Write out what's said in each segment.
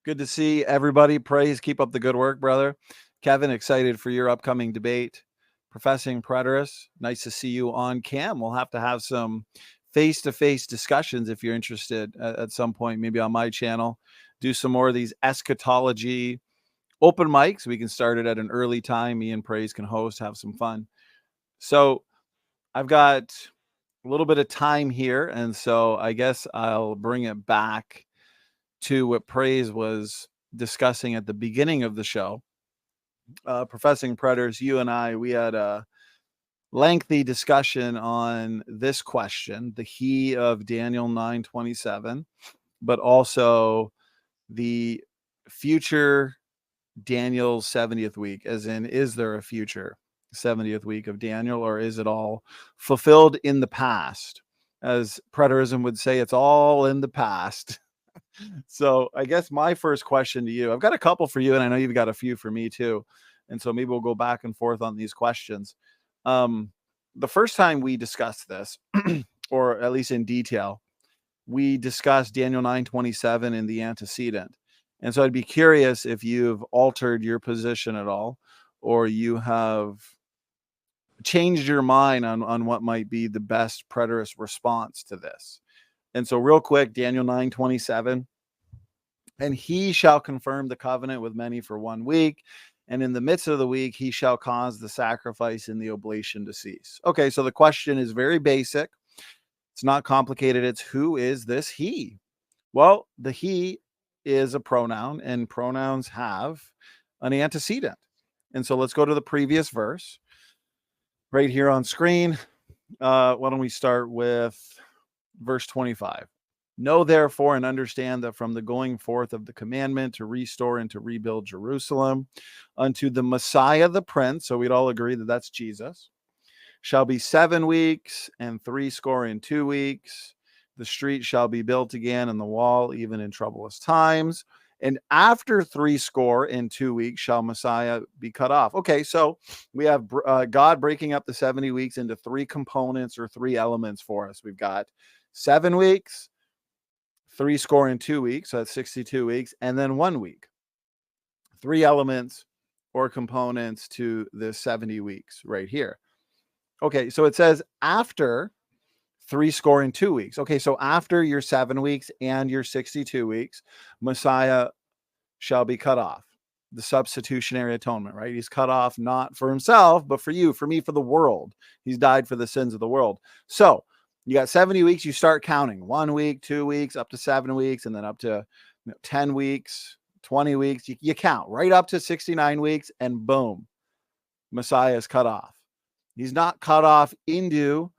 Good to see everybody. Praise, keep up the good work, brother. Kevin, excited for your upcoming debate. Professing Preterist, nice to see you on cam. We'll have to have some face-to-face discussions if you're interested at some point, maybe on my channel. Do some more of these eschatology open mics. We can start it at an early time. Me and Praise can host, have some fun. So I've got a little bit of time here, and so I guess I'll bring it back to what Praise was discussing at the beginning of the show. Professing Preterist, you and I, we had a lengthy discussion on this question, the he of Daniel 9:27, but also the future Daniel's 70th week, as in, is there a future 70th week of Daniel, or is it all fulfilled in the past? As Preterism would say, it's all in the past. So I guess my first question to you, I've got a couple for you, and I know you've got a few for me too. And so maybe we'll go back and forth on these questions. The first time we discussed this, or at least in detail, we discussed Daniel 9:27 in the antecedent. And so I'd be curious if you've altered your position at all, or you have changed your mind on what might be the best preterist response to this. And so real quick, Daniel 9:27, and he shall confirm the covenant with many for 1 week. And in the midst of the week, he shall cause the sacrifice and the oblation to cease. Okay, so the question is very basic. It's not complicated. It's, who is this he? Well, the he is a pronoun, and pronouns have an antecedent. And so let's go to the previous verse right here on screen. Why don't we start with verse 25? Know therefore and understand that from the going forth of the commandment to restore and to rebuild Jerusalem unto the Messiah the Prince, so we'd all agree that that's Jesus, shall be 7 weeks and 62 weeks. The street shall be built again, and the wall even in troublous times. And after 62 weeks shall Messiah be cut off. Okay, so we have God breaking up the 70 weeks into 3 components or 3 elements for us. We've got 7 weeks, 62 weeks, so that's 62 weeks, and then 1 week. 3 elements or components to the 70 weeks right here. Okay, so it says after 62 weeks. Okay, so after your 7 weeks and your 62 weeks, Messiah shall be cut off. The substitutionary atonement, right? He's cut off not for himself, but for you, for me, for the world. He's died for the sins of the world. So you got 70 weeks, you start counting 1 week, 2 weeks, up to 7 weeks, and then up to 10 weeks, 20 weeks. You count right up to 69 weeks, and boom, Messiah is cut off. He's not cut off into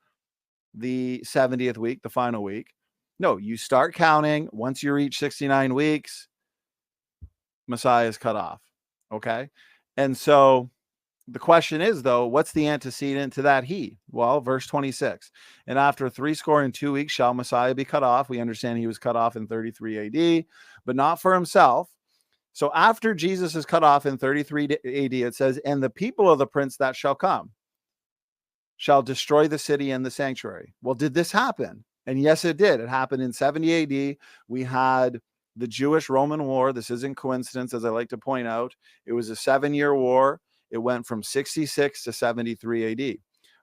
the 70th week, the final week. No, you start counting. Once you reach 69 weeks, Messiah is cut off. Okay. And so the question is, though, what's the antecedent to that he? Well, verse 26. And after 62 weeks shall Messiah be cut off. We understand he was cut off in 33 AD, but not for himself. So after Jesus is cut off in 33 AD, it says, and the people of the prince that shall come shall destroy the city and the sanctuary. Well, did this happen? And yes, it did. It happened in 70 AD. We had the Jewish-Roman War. This isn't coincidence, as I like to point out. It was a 7-year war. It went from 66 to 73 AD.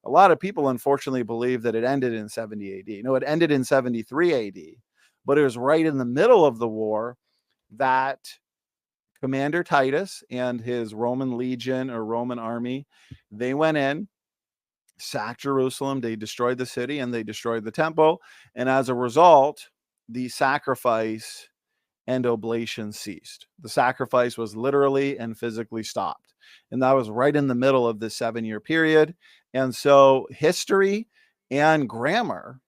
A lot of people, unfortunately, believe that it ended in 70 AD. No, it ended in 73 AD. But it was right in the middle of the war that Commander Titus and his Roman legion or Roman army, they went in, sacked Jerusalem, they destroyed the city, and they destroyed the temple. And as a result, the sacrifice and oblation ceased. The sacrifice was literally and physically stopped. And that was right in the middle of this 7-year period. And so history and grammar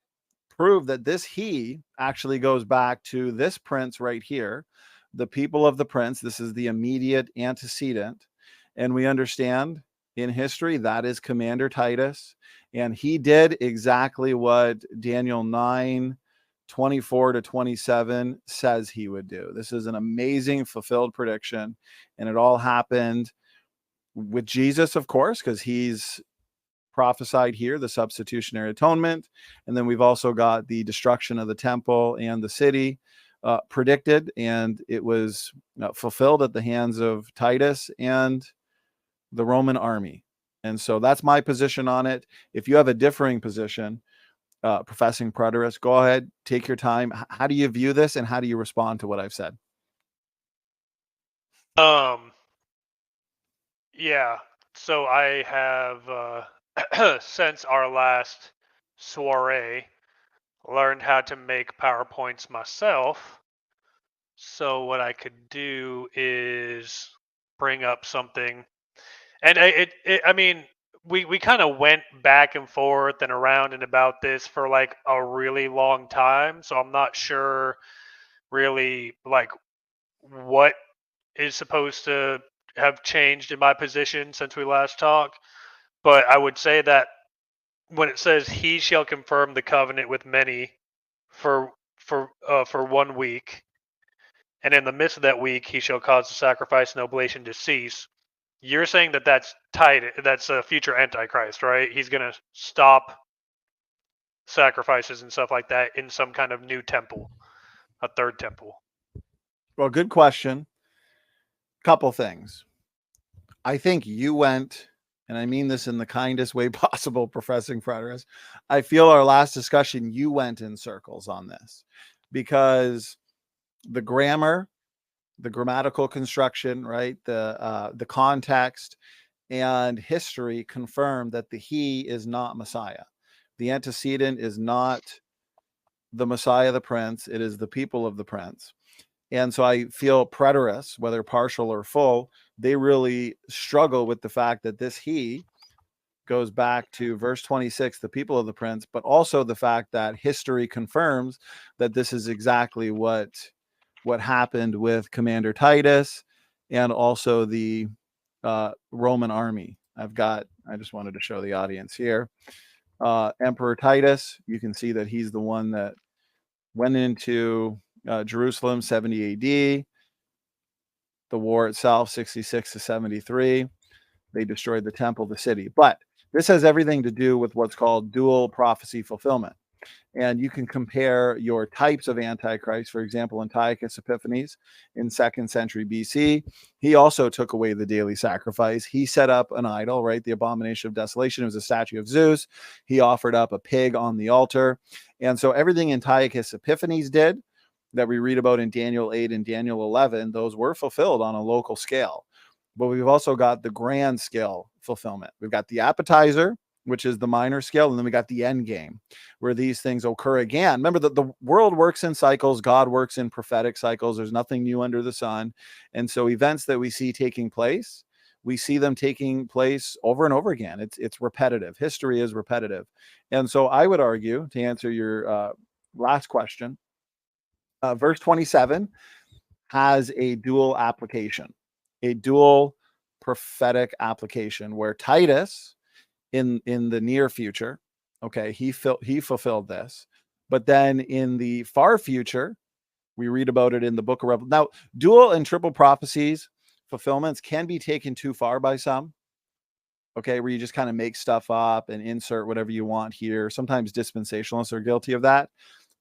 prove that this he actually goes back to this prince right here, the people of the prince. This is the immediate antecedent. And we understand in history that is Commander Titus. And he did exactly what Daniel 9:24 to 27 says he would do. This is an amazing fulfilled prediction. And it all happened with Jesus, of course, because he's prophesied here, the substitutionary atonement. And then we've also got the destruction of the temple and the city predicted, and it was fulfilled at the hands of Titus and the Roman army. And so that's my position on it. If you have a differing position, Professing Preterist, go ahead, take your time. How do you view this, and how do you respond to what I've said? Yeah. So I have since our last soiree learned how to make PowerPoints myself. So what I could do is bring up something, and I mean, we kind of went back and forth and around and about this for like a really long time. So I'm not sure really like what is supposed to have changed in my position since we last talked. But I would say that when it says he shall confirm the covenant with many for 1 week, and in the midst of that week he shall cause the sacrifice and oblation to cease. You're saying that that's a future Antichrist, right? He's going to stop sacrifices and stuff like that in some kind of new temple, a third temple. Well, good question. Couple things. I think you went, and I mean this in the kindest way possible, Professing Preterist. I feel our last discussion, you went in circles on this, because the grammar, the grammatical construction, right, the context and history confirm that the he is not Messiah. The antecedent is not the Messiah, the Prince. It is the people of the Prince. And so I feel preterists, whether partial or full, they really struggle with the fact that this he goes back to verse 26, the people of the Prince, but also the fact that history confirms that this is exactly what happened with Commander Titus and also the Roman army. I just wanted to show the audience here. Emperor Titus, you can see that he's the one that went into Jerusalem 70 AD. The war itself, 66 to 73. They destroyed the temple, the city. But this has everything to do with what's called dual prophecy fulfillment. And you can compare your types of Antichrist. For example, Antiochus Epiphanes in 2nd century BC, he also took away the daily sacrifice. He set up an idol, right? The abomination of desolation. It was a statue of Zeus. He offered up a pig on the altar. And so everything Antiochus Epiphanes did that we read about in Daniel 8 and Daniel 11, those were fulfilled on a local scale. But we've also got the grand scale fulfillment. We've got the appetizer, which is the minor scale, and then we got the end game, where these things occur again. Remember that the world works in cycles. God works in prophetic cycles. There's nothing new under the sun. And so events that we see taking place, we see them taking place over and over again. It's repetitive. History is repetitive. And so I would argue, to answer your last question, verse 27 has a dual application, a dual prophetic application, where Titus in the near future, okay, he fulfilled this, but then in the far future, we read about it in the book of Revelation. Now, dual and triple prophecies fulfillments can be taken too far by some, okay, where you just kind of make stuff up and insert whatever you want here. Sometimes dispensationalists are guilty of that.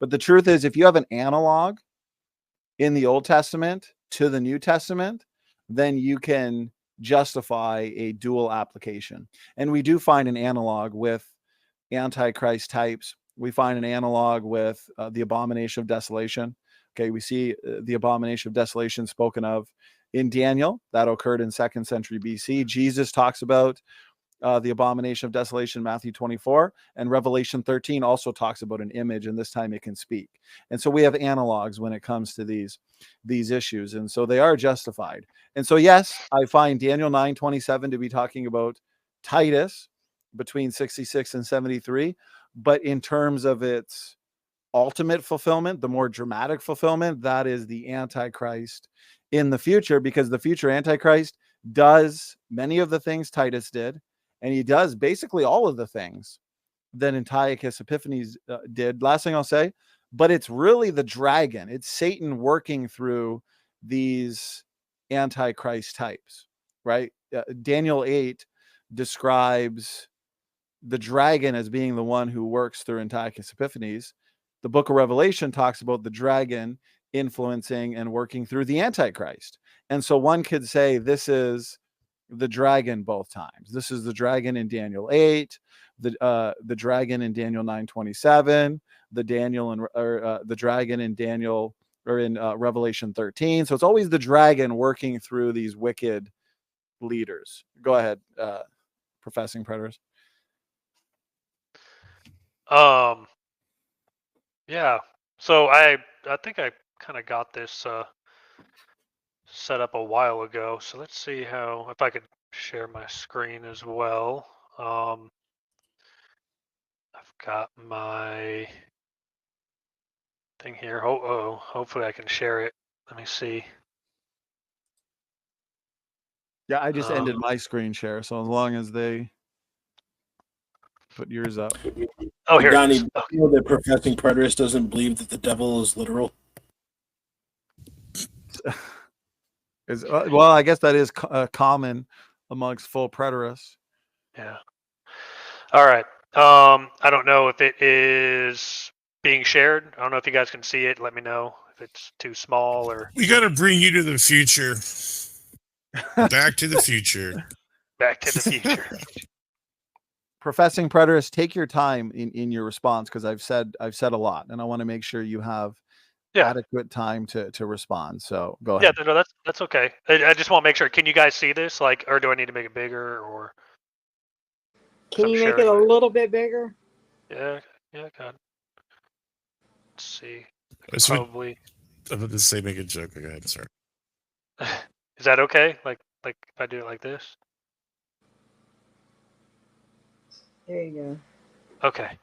But the truth is, if you have an analog in the Old Testament to the New Testament, then you can justify a dual application. And we do find an analog with Antichrist types. We find an analog with the abomination of desolation. Okay, we see the abomination of desolation spoken of in Daniel. That occurred in 2nd century BC. Jesus talks about the abomination of desolation, Matthew 24, and Revelation 13 also talks about an image, and this time it can speak. And so we have analogs when it comes to these issues, and so they are justified. And so, yes, I find Daniel 9:27 to be talking about Titus between 66 and 73, but in terms of its ultimate fulfillment, the more dramatic fulfillment, that is the Antichrist in the future, because the future Antichrist does many of the things Titus did, and he does basically all of the things that Antiochus Epiphanes did. Last thing I'll say, but it's really the dragon. It's Satan working through these Antichrist types, right? Daniel 8 describes the dragon as being the one who works through Antiochus Epiphanes. The book of Revelation talks about the dragon influencing and working through the Antichrist. And so one could say this is the dragon both times. This is the dragon in Daniel 8, the dragon in Daniel 9:27, the dragon in Daniel or in Revelation 13. So it's always the dragon working through these wicked leaders. Go ahead, Professing Preterist. Yeah. So I think I kind of got this set up a while ago. So let's see if I could share my screen as well. I've got my thing here. Hopefully I can share it. Let me see. Yeah, I just ended my screen share. So as long as they put yours up. Oh, here Donny, it is. you know that Professing Preterist doesn't believe that the devil is literal? Well, I guess that is common amongst full preterists. Yeah. All right. I don't know if it is being shared. I don't know if you guys can see it. Let me know if it's too small or. We got to bring you to the future. Back to the future. Back to the future. Professing Preterist, take your time in your response, because I've said a lot, and I want to make sure you have adequate time to respond. So go ahead. Yeah, no, that's okay. I just want to make sure. Can you guys see this? Like, or do I need to make it bigger? Or can you make it a little bit bigger? Yeah, I can. Let's see. Probably. I'm about to say make a joke. Go ahead, sorry. Is that okay? Like if I do it like this? There you go. Okay.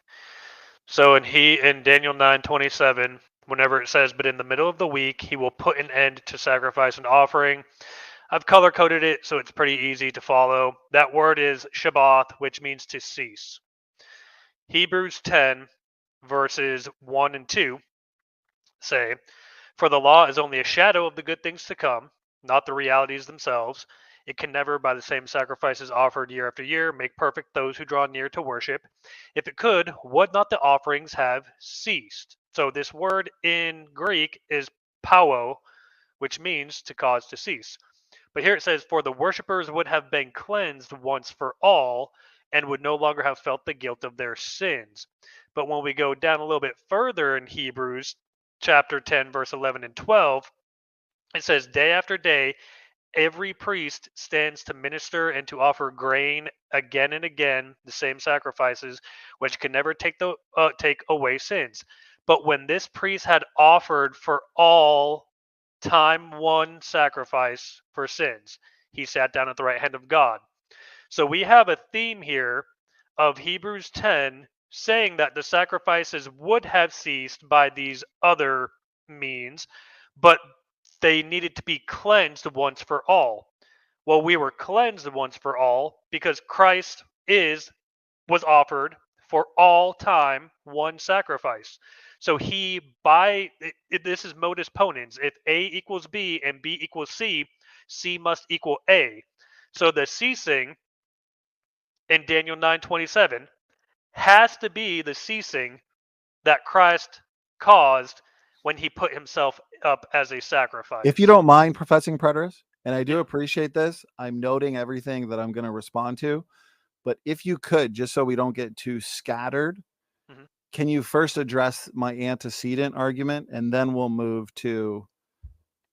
So in Daniel 9:27, whenever it says, "But in the middle of the week, he will put an end to sacrifice and offering." I've color coded it so it's pretty easy to follow. That word is Shabbath, which means to cease. Hebrews 10, verses 1 and 2 say, "For the law is only a shadow of the good things to come, not the realities themselves. It can never, by the same sacrifices offered year after year, make perfect those who draw near to worship. If it could, would not the offerings have ceased?" So this word in Greek is pauo, which means to cause to cease. But here it says, "For the worshippers would have been cleansed once for all, and would no longer have felt the guilt of their sins." But when we go down a little bit further in Hebrews chapter 10, verse 11 and 12, it says, "Day after day, every priest stands to minister and to offer grain again and again, the same sacrifices, which can never take away sins. But when this priest had offered for all time one sacrifice for sins, he sat down at the right hand of God." So we have a theme here of Hebrews 10 saying that the sacrifices would have ceased by these other means, but they needed to be cleansed once for all. Well, we were cleansed once for all because Christ was offered for all time one sacrifice. So this is modus ponens. If A equals B and B equals C, C must equal A. So the ceasing in Daniel 9:27 has to be the ceasing that Christ caused when he put himself up as a sacrifice. If you don't mind, Professing Preterist, and I do appreciate this, I'm noting everything that I'm going to respond to. But if you could, just so we don't get too scattered, can you first address my antecedent argument, and then we'll move to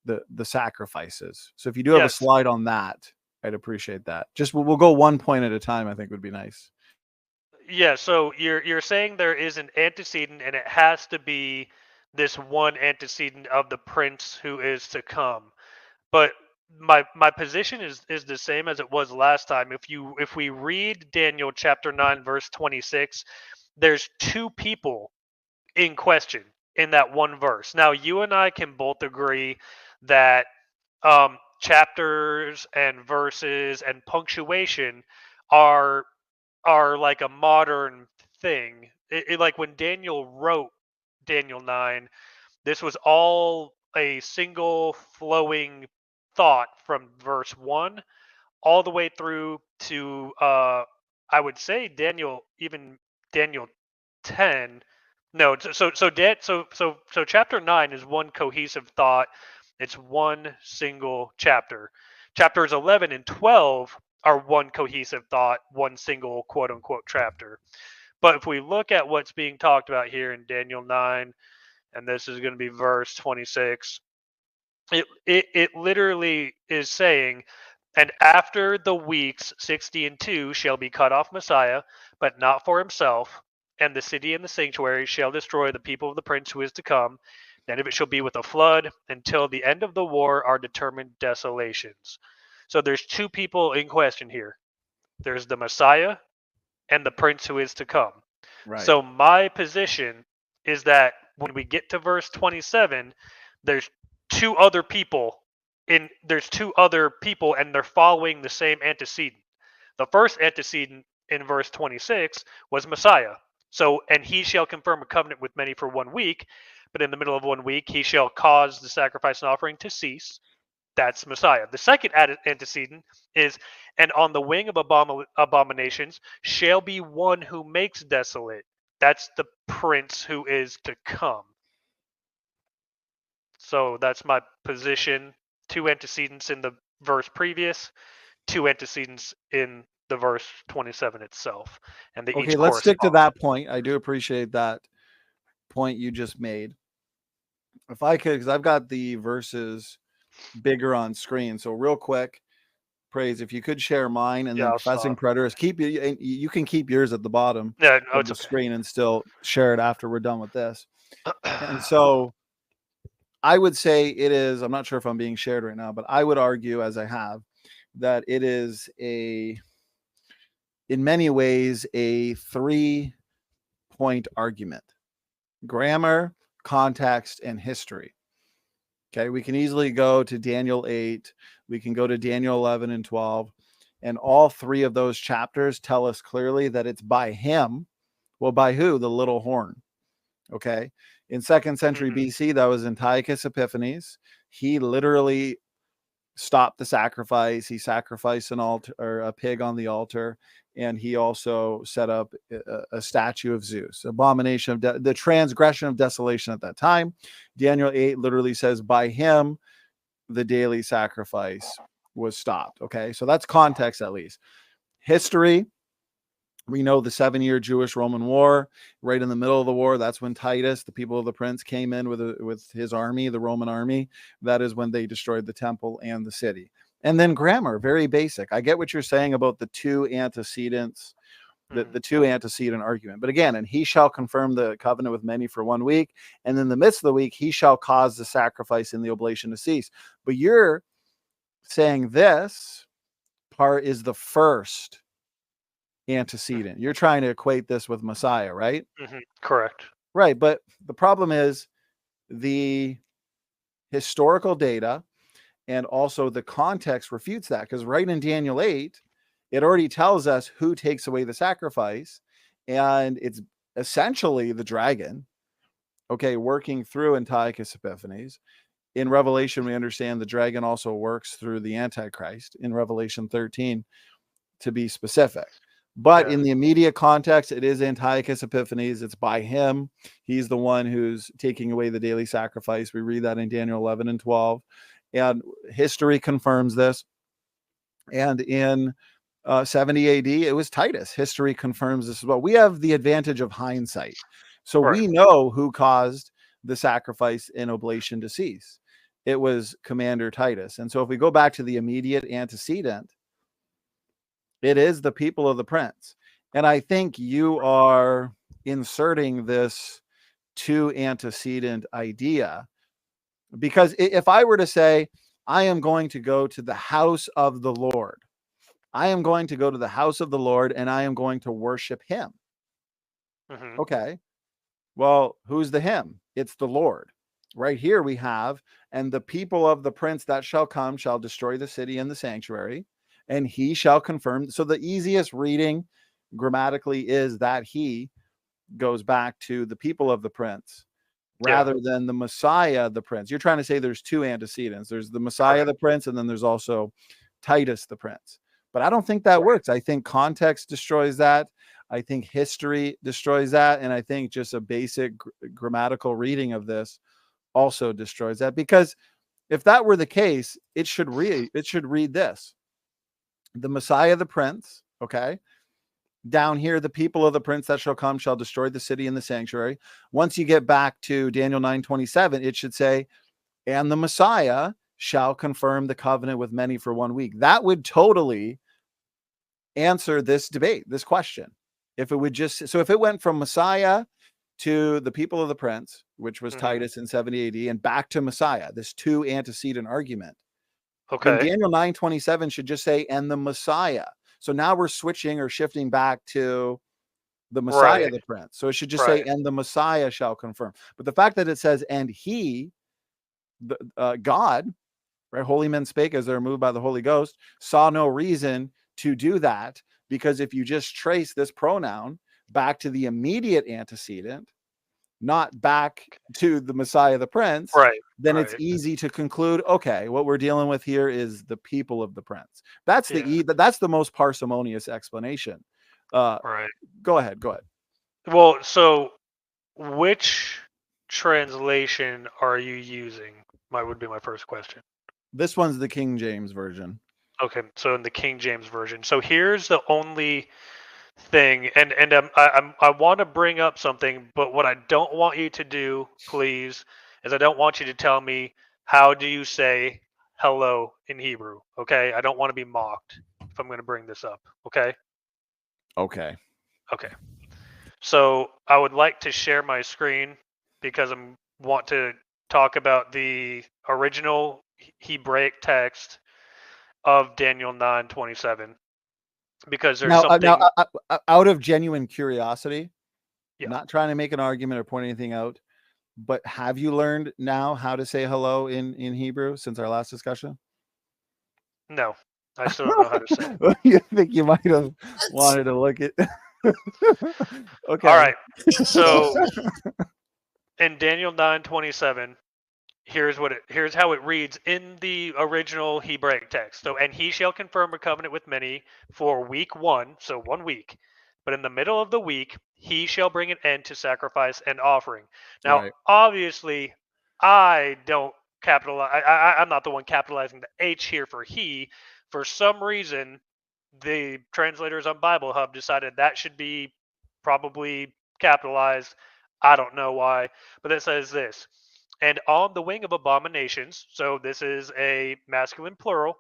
the sacrifices. So if you do have a slide on that, I'd appreciate that. Just we'll go one point at a time, I think would be nice. Yeah, so you're saying there is an antecedent, and it has to be this one antecedent of the prince who is to come. But my position is the same as it was last time. If we read Daniel chapter 9 verse 26, there's two people in question in that one verse. Now you and I can both agree that chapters and verses and punctuation are like a modern thing. Like when Daniel wrote Daniel 9, this was all a single flowing thought from verse 1 all the way through to I would say Daniel 10, No, so chapter 9 is one cohesive thought. It's one single chapter. Chapters 11 and 12 are one cohesive thought, one single quote unquote chapter. But if we look at what's being talked about here in Daniel 9, and this is going to be verse 26, it literally is saying, and after the weeks 60 and 2 shall be cut off Messiah, but not for himself, and the city and the sanctuary shall destroy the people of the prince who is to come. Then it shall be with a flood until the end of the war are determined desolations. So there's two people in question here. There's the Messiah and the prince who is to come. Right. So my position is that when we get to verse 27, there's two other people and they're following the same antecedent. The first antecedent in verse 26 was Messiah. So, and he shall confirm a covenant with many for 1 week, but in the middle of 1 week he shall cause the sacrifice and offering to cease. That's Messiah. The second antecedent is, and on the wing of abominations shall be one who makes desolate. That's the prince who is to come. So that's my position. Two antecedents in the verse previous, two antecedents in the verse 27 itself. And they Okay, each let's stick to correspond. that point. I do appreciate that point you just made. If I could, because I've got the verses bigger on screen. So real quick, Praise, if you could share mine, and Yeah, then I'll Professing stop. Preterist, you can keep yours at the bottom Yeah, no, of it's the okay. screen and still share it after we're done with this. And so I would say it is, I'm not sure if I'm being shared right now, but I would argue, as I have, that it is in many ways, a 3-point argument: grammar, context, and history. Okay, we can easily go to Daniel 8, we can go to Daniel 11 and 12, and all three of those chapters tell us clearly that it's by him. Well, by who? The little horn. Okay, in 2nd century BC, that was Antiochus Epiphanes. He literally stopped the sacrifice. He sacrificed an altar, or a pig on the altar, and he also set up a statue of Zeus. Abomination of the transgression of desolation at that time. Daniel 8 literally says, by him the daily sacrifice was stopped. Okay, so that's context. At least history, we know the 7-year Jewish-Roman War. Right in the middle of the war, that's when Titus, the people of the prince, came in with his army, the Roman army. That is when they destroyed the temple and the city. And then grammar, very basic. I get what you're saying about the two antecedents, the two antecedent argument. But again, and he shall confirm the covenant with many for 1 week, and in the midst of the week, he shall cause the sacrifice and the oblation to cease. But you're saying this part is the first antecedent. You're trying to equate this with Messiah, right? Correct. Right. But the problem is the historical data and also the context refutes that, because right in Daniel 8, it already tells us who takes away the sacrifice, and it's essentially the dragon, okay, working through Antiochus Epiphanes. In Revelation, we understand the dragon also works through the Antichrist in Revelation 13, to be specific. But in the immediate context, it is Antiochus Epiphanes. It's by him. He's the one who's taking away the daily sacrifice. We read that in Daniel 11 and 12. And history confirms this. And in 70 AD, it was Titus. History confirms this as well. We have the advantage of hindsight. So we know who caused the sacrifice and oblation to cease. It was Commander Titus. And so if we go back to the immediate antecedent, it is the people of the prince. And I think you are inserting this two antecedent idea, because if I were to say, I am going to go to the house of the Lord, I am going to go to the house of the Lord and I am going to worship him. Okay. Well, who's the him? It's the Lord. Right here we have, and the people of the prince that shall come shall destroy the city and the sanctuary, and he shall confirm. So the easiest reading grammatically is that he goes back to the people of the prince rather than the Messiah, the prince. You're trying to say there's two antecedents. There's the Messiah, the prince, and then there's also Titus, the prince. But I don't think that works. I think context destroys that. I think history destroys that. And I think just a basic grammatical reading of this also destroys that, because if that were the case, it should read this: the Messiah, the Prince. Okay. Down here, the people of the Prince that shall come shall destroy the city and the sanctuary. Once you get back to Daniel 9:27, it should say, and the Messiah shall confirm the covenant with many for 1 week. That would totally answer this debate, this question. If it would just, so if it went from Messiah to the people of the Prince, which was Titus in 70 AD, and back to Messiah, this two antecedent argument, then Daniel 9:27 should just say, and the Messiah. So now we're switching or shifting back to the Messiah, the Prince. So it should just say, and the Messiah shall confirm. But the fact that it says, and he, God, right? Holy men spake as they're moved by the Holy Ghost, saw no reason to do that, because if you just trace this pronoun back to the immediate antecedent, not back to the Messiah, the Prince, then it's easy to conclude, okay, what we're dealing with here is the people of the Prince. That's that's the most parsimonious explanation. Go ahead. Well, so which translation are you using? Would be my first question. This one's the King James version. Okay, so in the King James version. So here's the only thing, and I want to bring up something, but what I don't want you to do, please, is I don't want you to tell me how do you say hello in Hebrew. Okay, I don't want to be mocked if I'm going to bring this up. Okay. So I would like to share my screen because I want to talk about the original Hebraic text of Daniel 9:27. Because there's something. Out of genuine curiosity, not trying to make an argument or point anything out, but have you learned now how to say hello in Hebrew since our last discussion? No, I still don't know how to say it. You think you might have wanted to look at? Okay. All right. So in Daniel 9:27, here's how it reads in the original Hebraic text. So, and he shall confirm a covenant with many for week 1, so 1 week. But in the middle of the week, he shall bring an end to sacrifice and offering. Now, obviously, I don't capitalize. I'm not the one capitalizing the H here for he. For some reason, the translators on Bible Hub decided that should be probably capitalized. I don't know why, but it says this. And on the wing of abominations, so this is a masculine plural,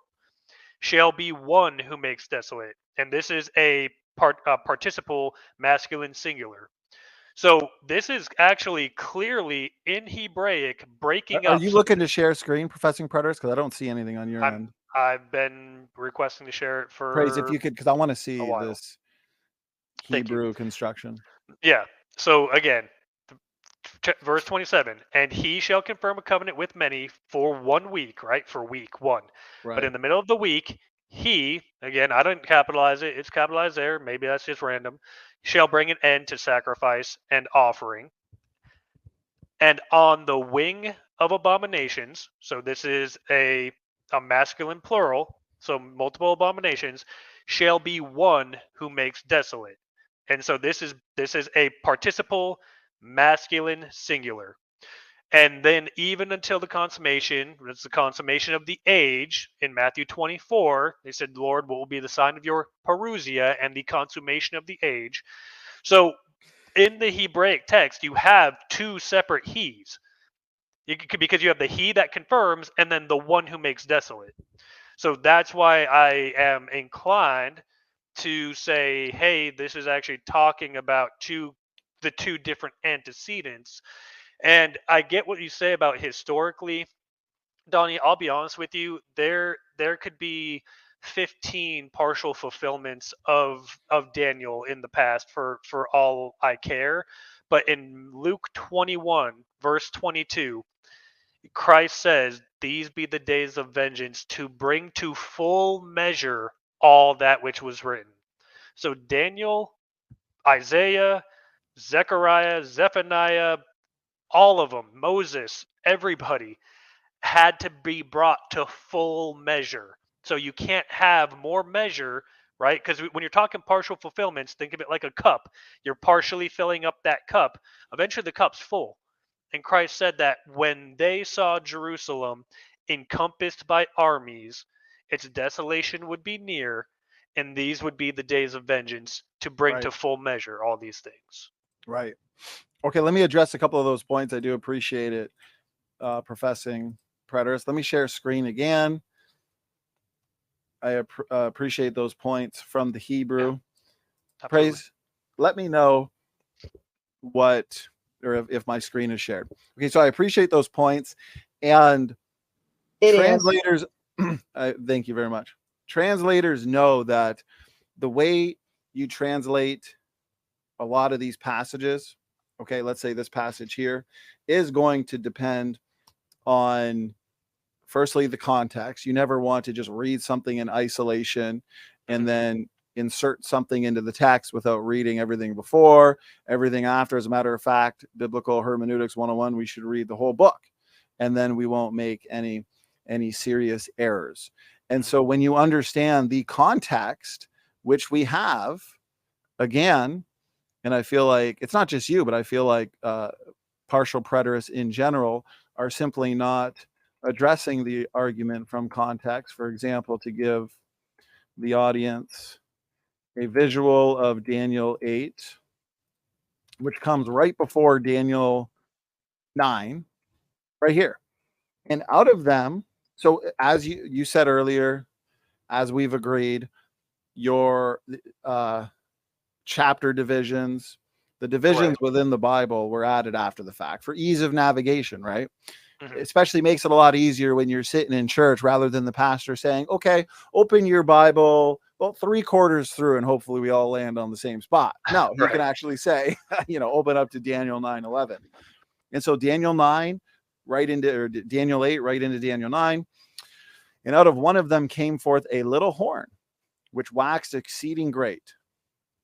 shall be one who makes desolate. And this is a participle masculine singular. So this is actually clearly in Hebraic breaking up. Are you looking to share screen, Professing Preterist? Because I don't see anything on your end. I've been requesting to share it for. Praise if you could, because I want to see this Hebrew construction. Yeah. So again, verse 27, and he shall confirm a covenant with many for 1 week, right? For week 1. But in the middle of the week, he, again, I didn't capitalize it. It's capitalized there. Maybe that's just random. Shall bring an end to sacrifice and offering. And on the wing of abominations, so this is a masculine plural, so multiple abominations, shall be one who makes desolate. And so this is a participle masculine singular. And then even until the consummation, it's the consummation of the age in Matthew 24, they said, Lord, what will be the sign of your parousia and the consummation of the age? So in the Hebraic text, you have two separate he's. Because you have the he that confirms and then the one who makes desolate. So that's why I am inclined to say, hey, this is actually talking about the two different antecedents. And I get what you say about historically, Donny. I'll be honest with you. There could be 15 partial fulfillments of Daniel in the past for all I care. But in Luke 21, verse 22, Christ says, "These be the days of vengeance to bring to full measure all that which was written." So Daniel, Isaiah, Zechariah, Zephaniah, all of them, Moses, everybody had to be brought to full measure. So you can't have more measure right? Because when you're talking partial fulfillments, think of it like a cup. You're partially filling up that cup. Eventually, the cup's full. And Christ said that when they saw Jerusalem encompassed by armies, its desolation would be near, and these would be the days of vengeance to bring to Right. full measure all these things. Right. Okay, let me address a couple of those points. I do appreciate it, Professing Preterist. Let me share screen again. I appreciate those points from the Hebrew. Absolutely. Praise. Let me know what, or if my screen is shared. Okay, so I appreciate those points. And It is. translators, thank you very much. Translators know that the way you translate a lot of these passages, okay, let's say this passage here, is going to depend on, firstly, the context. You never want to just read something in isolation and then insert something into the text without reading everything before, everything after. As a matter of fact, Biblical Hermeneutics 101, we should read the whole book, and then we won't make any serious errors. And so when you understand the context, which we have, again, and I feel like it's not just you, but I feel like partial preterists in general are simply not addressing the argument from context. For example, to give the audience a visual of Daniel 8, which comes right before Daniel 9, right here. And out of them, so as you said earlier, as we've agreed, your chapter divisions, the divisions within the Bible were added after the fact for ease of navigation, right? Especially makes it a lot easier when you're sitting in church rather than the pastor saying, okay, open your Bible about 3/4 through and hopefully we all land on the same spot. No, he can actually say, open up to Daniel 9:11. And so Daniel 9 right into, or Daniel 8 right into Daniel 9. And out of one of them came forth a little horn, which waxed exceeding great.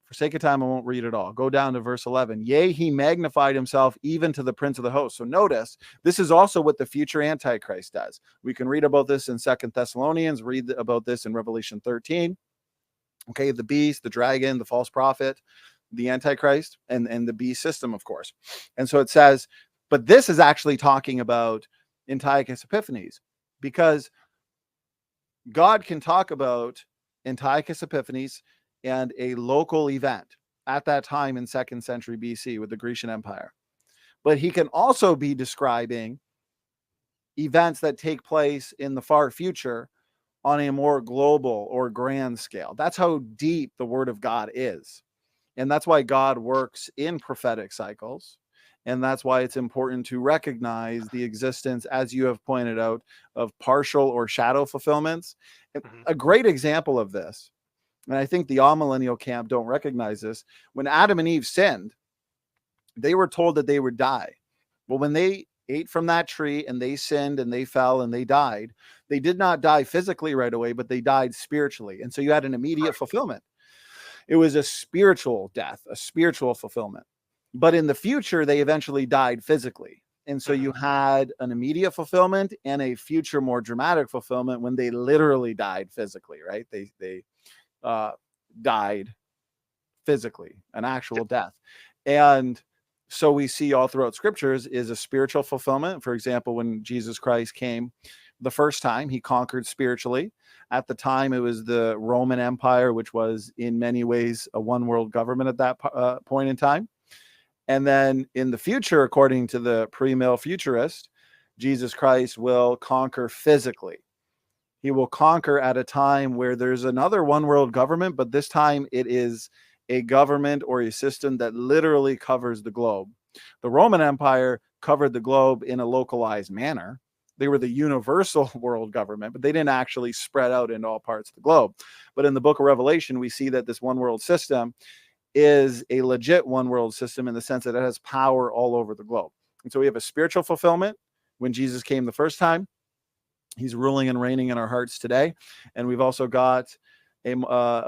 For sake of time, I won't read it all. Go down to verse 11. Yea, he magnified himself even to the prince of the host. So notice, this is also what the future Antichrist does. We can read about this in 2 Thessalonians, read about this in Revelation 13. Okay, the beast, the dragon, the false prophet, the Antichrist, and the beast system, of course. And so it says, but this is actually talking about Antiochus Epiphanes, because God can talk about Antiochus Epiphanes and a local event at that time in 2nd century BC with the Grecian Empire. But he can also be describing events that take place in the far future on a more global or grand scale. That's how deep the Word of God is. And that's why God works in prophetic cycles. And that's why it's important to recognize the existence, as you have pointed out, of partial or shadow fulfillments. A great example of this, and I think the amillennial camp don't recognize this, when Adam and Eve sinned, they were told that they would die. Well, when they ate from that tree and they sinned and they fell and they died, they did not die physically right away, but they died spiritually. And so you had an immediate fulfillment. It was a spiritual death, a spiritual fulfillment. But in the future, they eventually died physically. And so you had an immediate fulfillment and a future, more dramatic fulfillment when they literally died physically, right? They died physically, an actual death. And so we see all throughout scriptures is a spiritual fulfillment. For example, when Jesus Christ came the first time, he conquered spiritually. At the time, it was the Roman Empire, which was in many ways a one world government at that point in time. And then in the future, according to the pre-mill futurist, Jesus Christ will conquer physically. He will conquer at a time where there's another one world government, but this time it is a government or a system that literally covers the globe. The Roman Empire covered the globe in a localized manner. They were the universal world government, but they didn't actually spread out into all parts of the globe. But in the book of Revelation, we see that this one world system is a legit one world system in the sense that it has power all over the globe. And so we have a spiritual fulfillment when Jesus came the first time. He's ruling and reigning in our hearts today. And we've also got a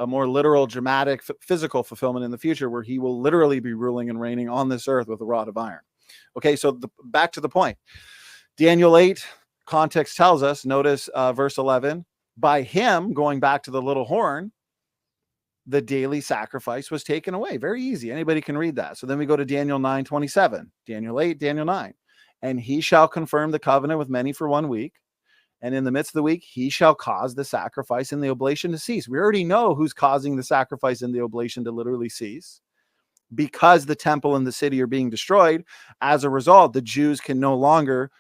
more literal, dramatic, physical fulfillment in the future where he will literally be ruling and reigning on this earth with a rod of iron. Okay, so back to the point. Daniel 8, context tells us, notice verse 11, by him, going back to the little horn, the daily sacrifice was taken away. Very easy. Anybody can read that. So then we go to Daniel 9:27, Daniel 8, Daniel 9. And he shall confirm the covenant with many for 1 week. And in the midst of the week, he shall cause the sacrifice and the oblation to cease. We already know who's causing the sacrifice and the oblation to literally cease, because the temple and the city are being destroyed. As a result, the Jews can no longer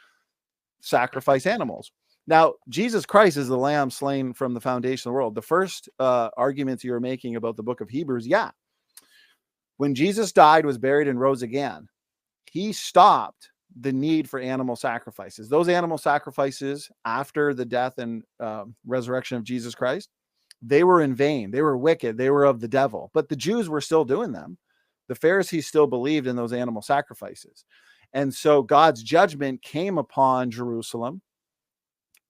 sacrifice animals. Now, Jesus Christ is the lamb slain from the foundation of the world. The first arguments you were making about the book of Hebrews, yeah. When Jesus died, was buried, and rose again, he stopped the need for animal sacrifices. Those animal sacrifices after the death and resurrection of Jesus Christ, they were in vain. They were wicked. They were of the devil. But the Jews were still doing them. The Pharisees still believed in those animal sacrifices. And so God's judgment came upon Jerusalem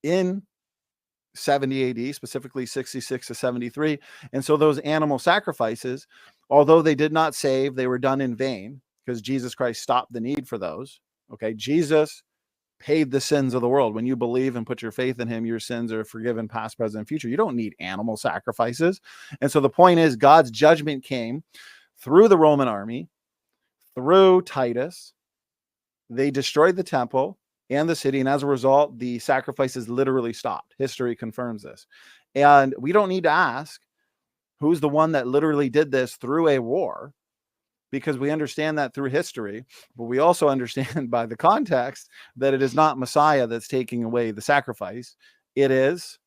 in 70 AD, specifically 66 to 73. And so those animal sacrifices, although they did not save, they were done in vain, because Jesus Christ stopped the need for those. Okay, Jesus paid the sins of the world. When you believe and put your faith in him, your sins are forgiven, past, present, and future. You don't need animal sacrifices. And so the point is, God's judgment came through the Roman army, through Titus. They destroyed the temple and the city, and as a result, the sacrifices literally stopped. History confirms this. And we don't need to ask who's the one that literally did this through a war, because we understand that through history, but we also understand by the context that it is not Messiah that's taking away the sacrifice. It is,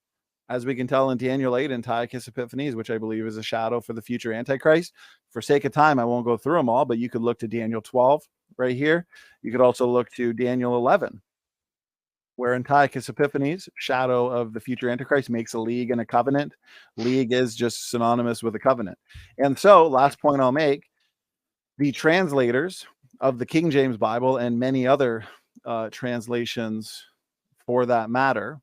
as we can tell in Daniel 8, Antiochus Epiphanes, which I believe is a shadow for the future Antichrist. For sake of time, I won't go through them all, but you could look to Daniel 12 right here. You could also look to Daniel 11, where Antiochus Epiphanes, shadow of the future Antichrist, makes a league and a covenant. League is just synonymous with a covenant. And so, last point I'll make, the translators of the King James Bible and many other translations for that matter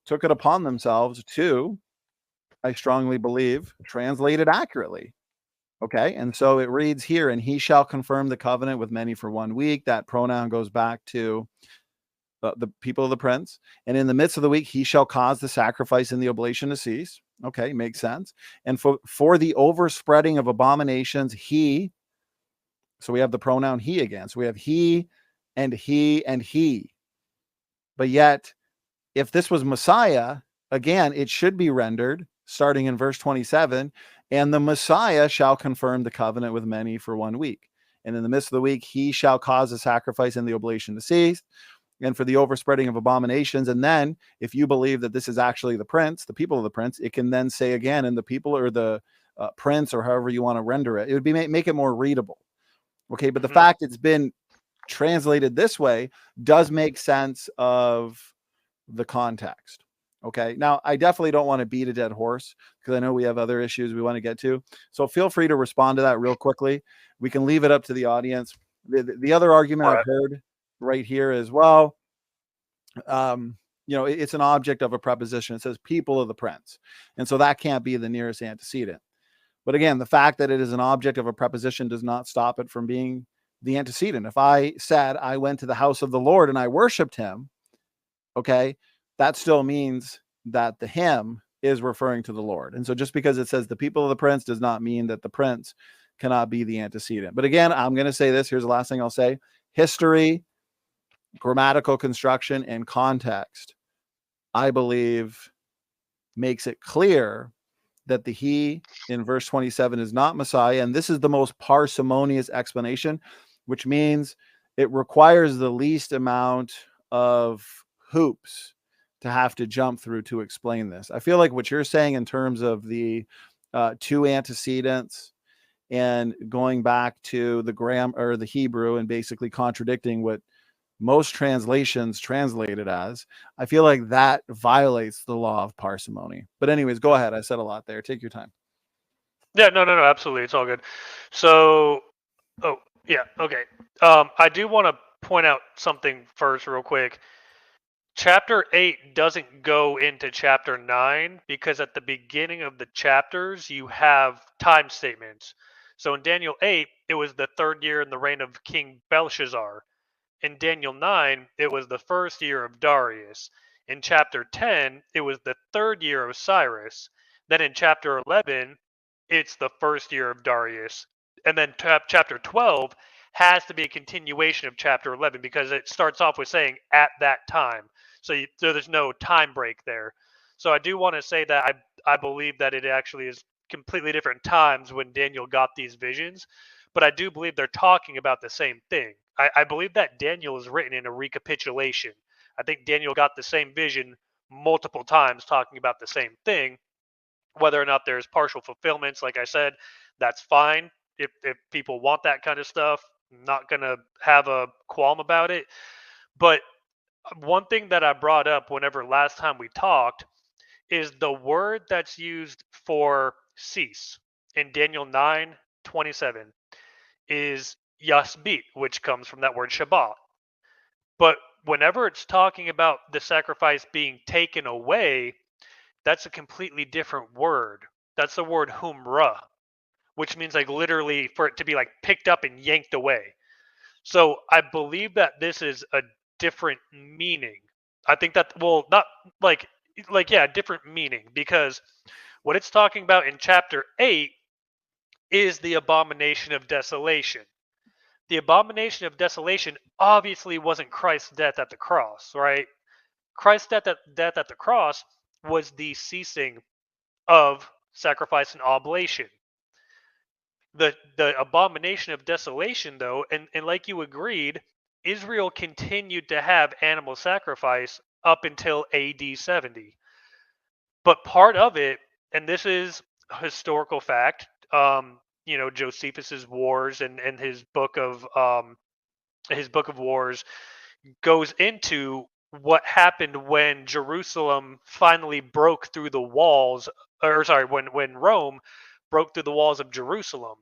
took it upon themselves to, I strongly believe, translate it accurately. Okay, and so it reads here, and he shall confirm the covenant with many for 1 week. That pronoun goes back to the people of the prince. And in the midst of the week, he shall cause the sacrifice and the oblation to cease. Okay, makes sense. And for the overspreading of abominations, he, so we have the pronoun he again. So we have he and he and he. But yet, if this was Messiah, again, it should be rendered starting in verse 27, and the Messiah shall confirm the covenant with many for 1 week. And in the midst of the week, he shall cause the sacrifice and the oblation to cease, and for the overspreading of abominations. And then if you believe that this is actually the prince, the people of the prince, it can then say again, and the people, or the prince, or however you want to render it, it would be make it more readable. Okay, but the fact it's been translated this way does make sense of the context. Okay, now I definitely don't want to beat a dead horse, because I know we have other issues we want to get to. So feel free to respond to that real quickly. We can leave it up to the audience. The other argument I've heard right here is, well, it's an object of a preposition. It says people of the prince. And so that can't be the nearest antecedent. But again, the fact that it is an object of a preposition does not stop it from being the antecedent. If I said I went to the house of the Lord and I worshiped him, okay, that still means that the him is referring to the Lord. And so just because it says the people of the prince does not mean that the prince cannot be the antecedent. But again, I'm going to say this. Here's the last thing I'll say. History, grammatical construction, and context, I believe, makes it clear that the he in verse 27 is not Messiah. And this is the most parsimonious explanation, which means it requires the least amount of hoops to have to jump through to explain this. I feel like what you're saying in terms of the two antecedents and going back to the grammar or the Hebrew and basically contradicting what most translations translate it as, I feel like that violates the law of parsimony. But anyways, go ahead. I said a lot there. Take your time. Yeah, no, absolutely. It's all good. So, okay. I do want to point out something first real quick. Chapter 8 doesn't go into chapter 9 because at the beginning of the chapters, you have time statements. So in Daniel 8, it was the 3rd year in the reign of King Belshazzar. In Daniel 9, it was the 1st year of Darius. In chapter 10, it was the 3rd year of Cyrus. Then in chapter 11, it's the first year of Darius. And then chapter 12 has to be a continuation of chapter 11 because it starts off with saying at that time. So there's no time break there. So I do want to say that I believe that it actually is completely different times when Daniel got these visions, but I do believe they're talking about the same thing. I believe that Daniel is written in a recapitulation. I think Daniel got the same vision multiple times talking about the same thing. Whether or not there's partial fulfillments, like I said, that's fine. If people want that kind of stuff, I'm not going to have a qualm about it. But one thing that I brought up whenever last time we talked is the word that's used for cease in Daniel 9:27 is yasbit, which comes from that word Shabbat. But whenever it's talking about the sacrifice being taken away, that's a completely different word. That's the word humra, which means like literally for it to be like picked up and yanked away. So I believe that this is a different meaning. I think that, well, not like yeah, different meaning, because what it's talking about in chapter 8 is the abomination of desolation. The abomination of desolation obviously wasn't Christ's death at the cross, right? Christ's death at the cross was the ceasing of sacrifice and oblation. The abomination of desolation, though, and like you agreed, Israel continued to have animal sacrifice up until AD 70. But part of it, and this is historical fact, Josephus's Wars and his book of Wars goes into what happened when Jerusalem finally broke through the walls, or sorry, when Rome broke through the walls of Jerusalem.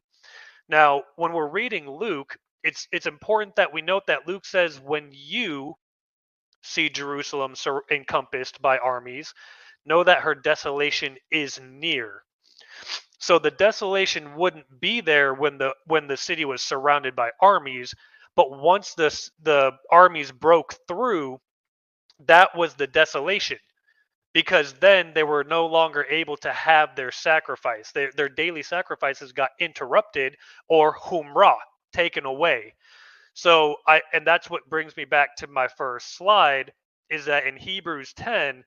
Now, when we're reading Luke, it's important that we note that Luke says when you see Jerusalem encompassed by armies, know that her desolation is near. So the desolation wouldn't be there when the city was surrounded by armies, but once the armies broke through, that was the desolation, because then they were no longer able to have their sacrifice. Their daily sacrifices got interrupted, or humrah, taken away. So and that's what brings me back to my first slide, is that in Hebrews 10,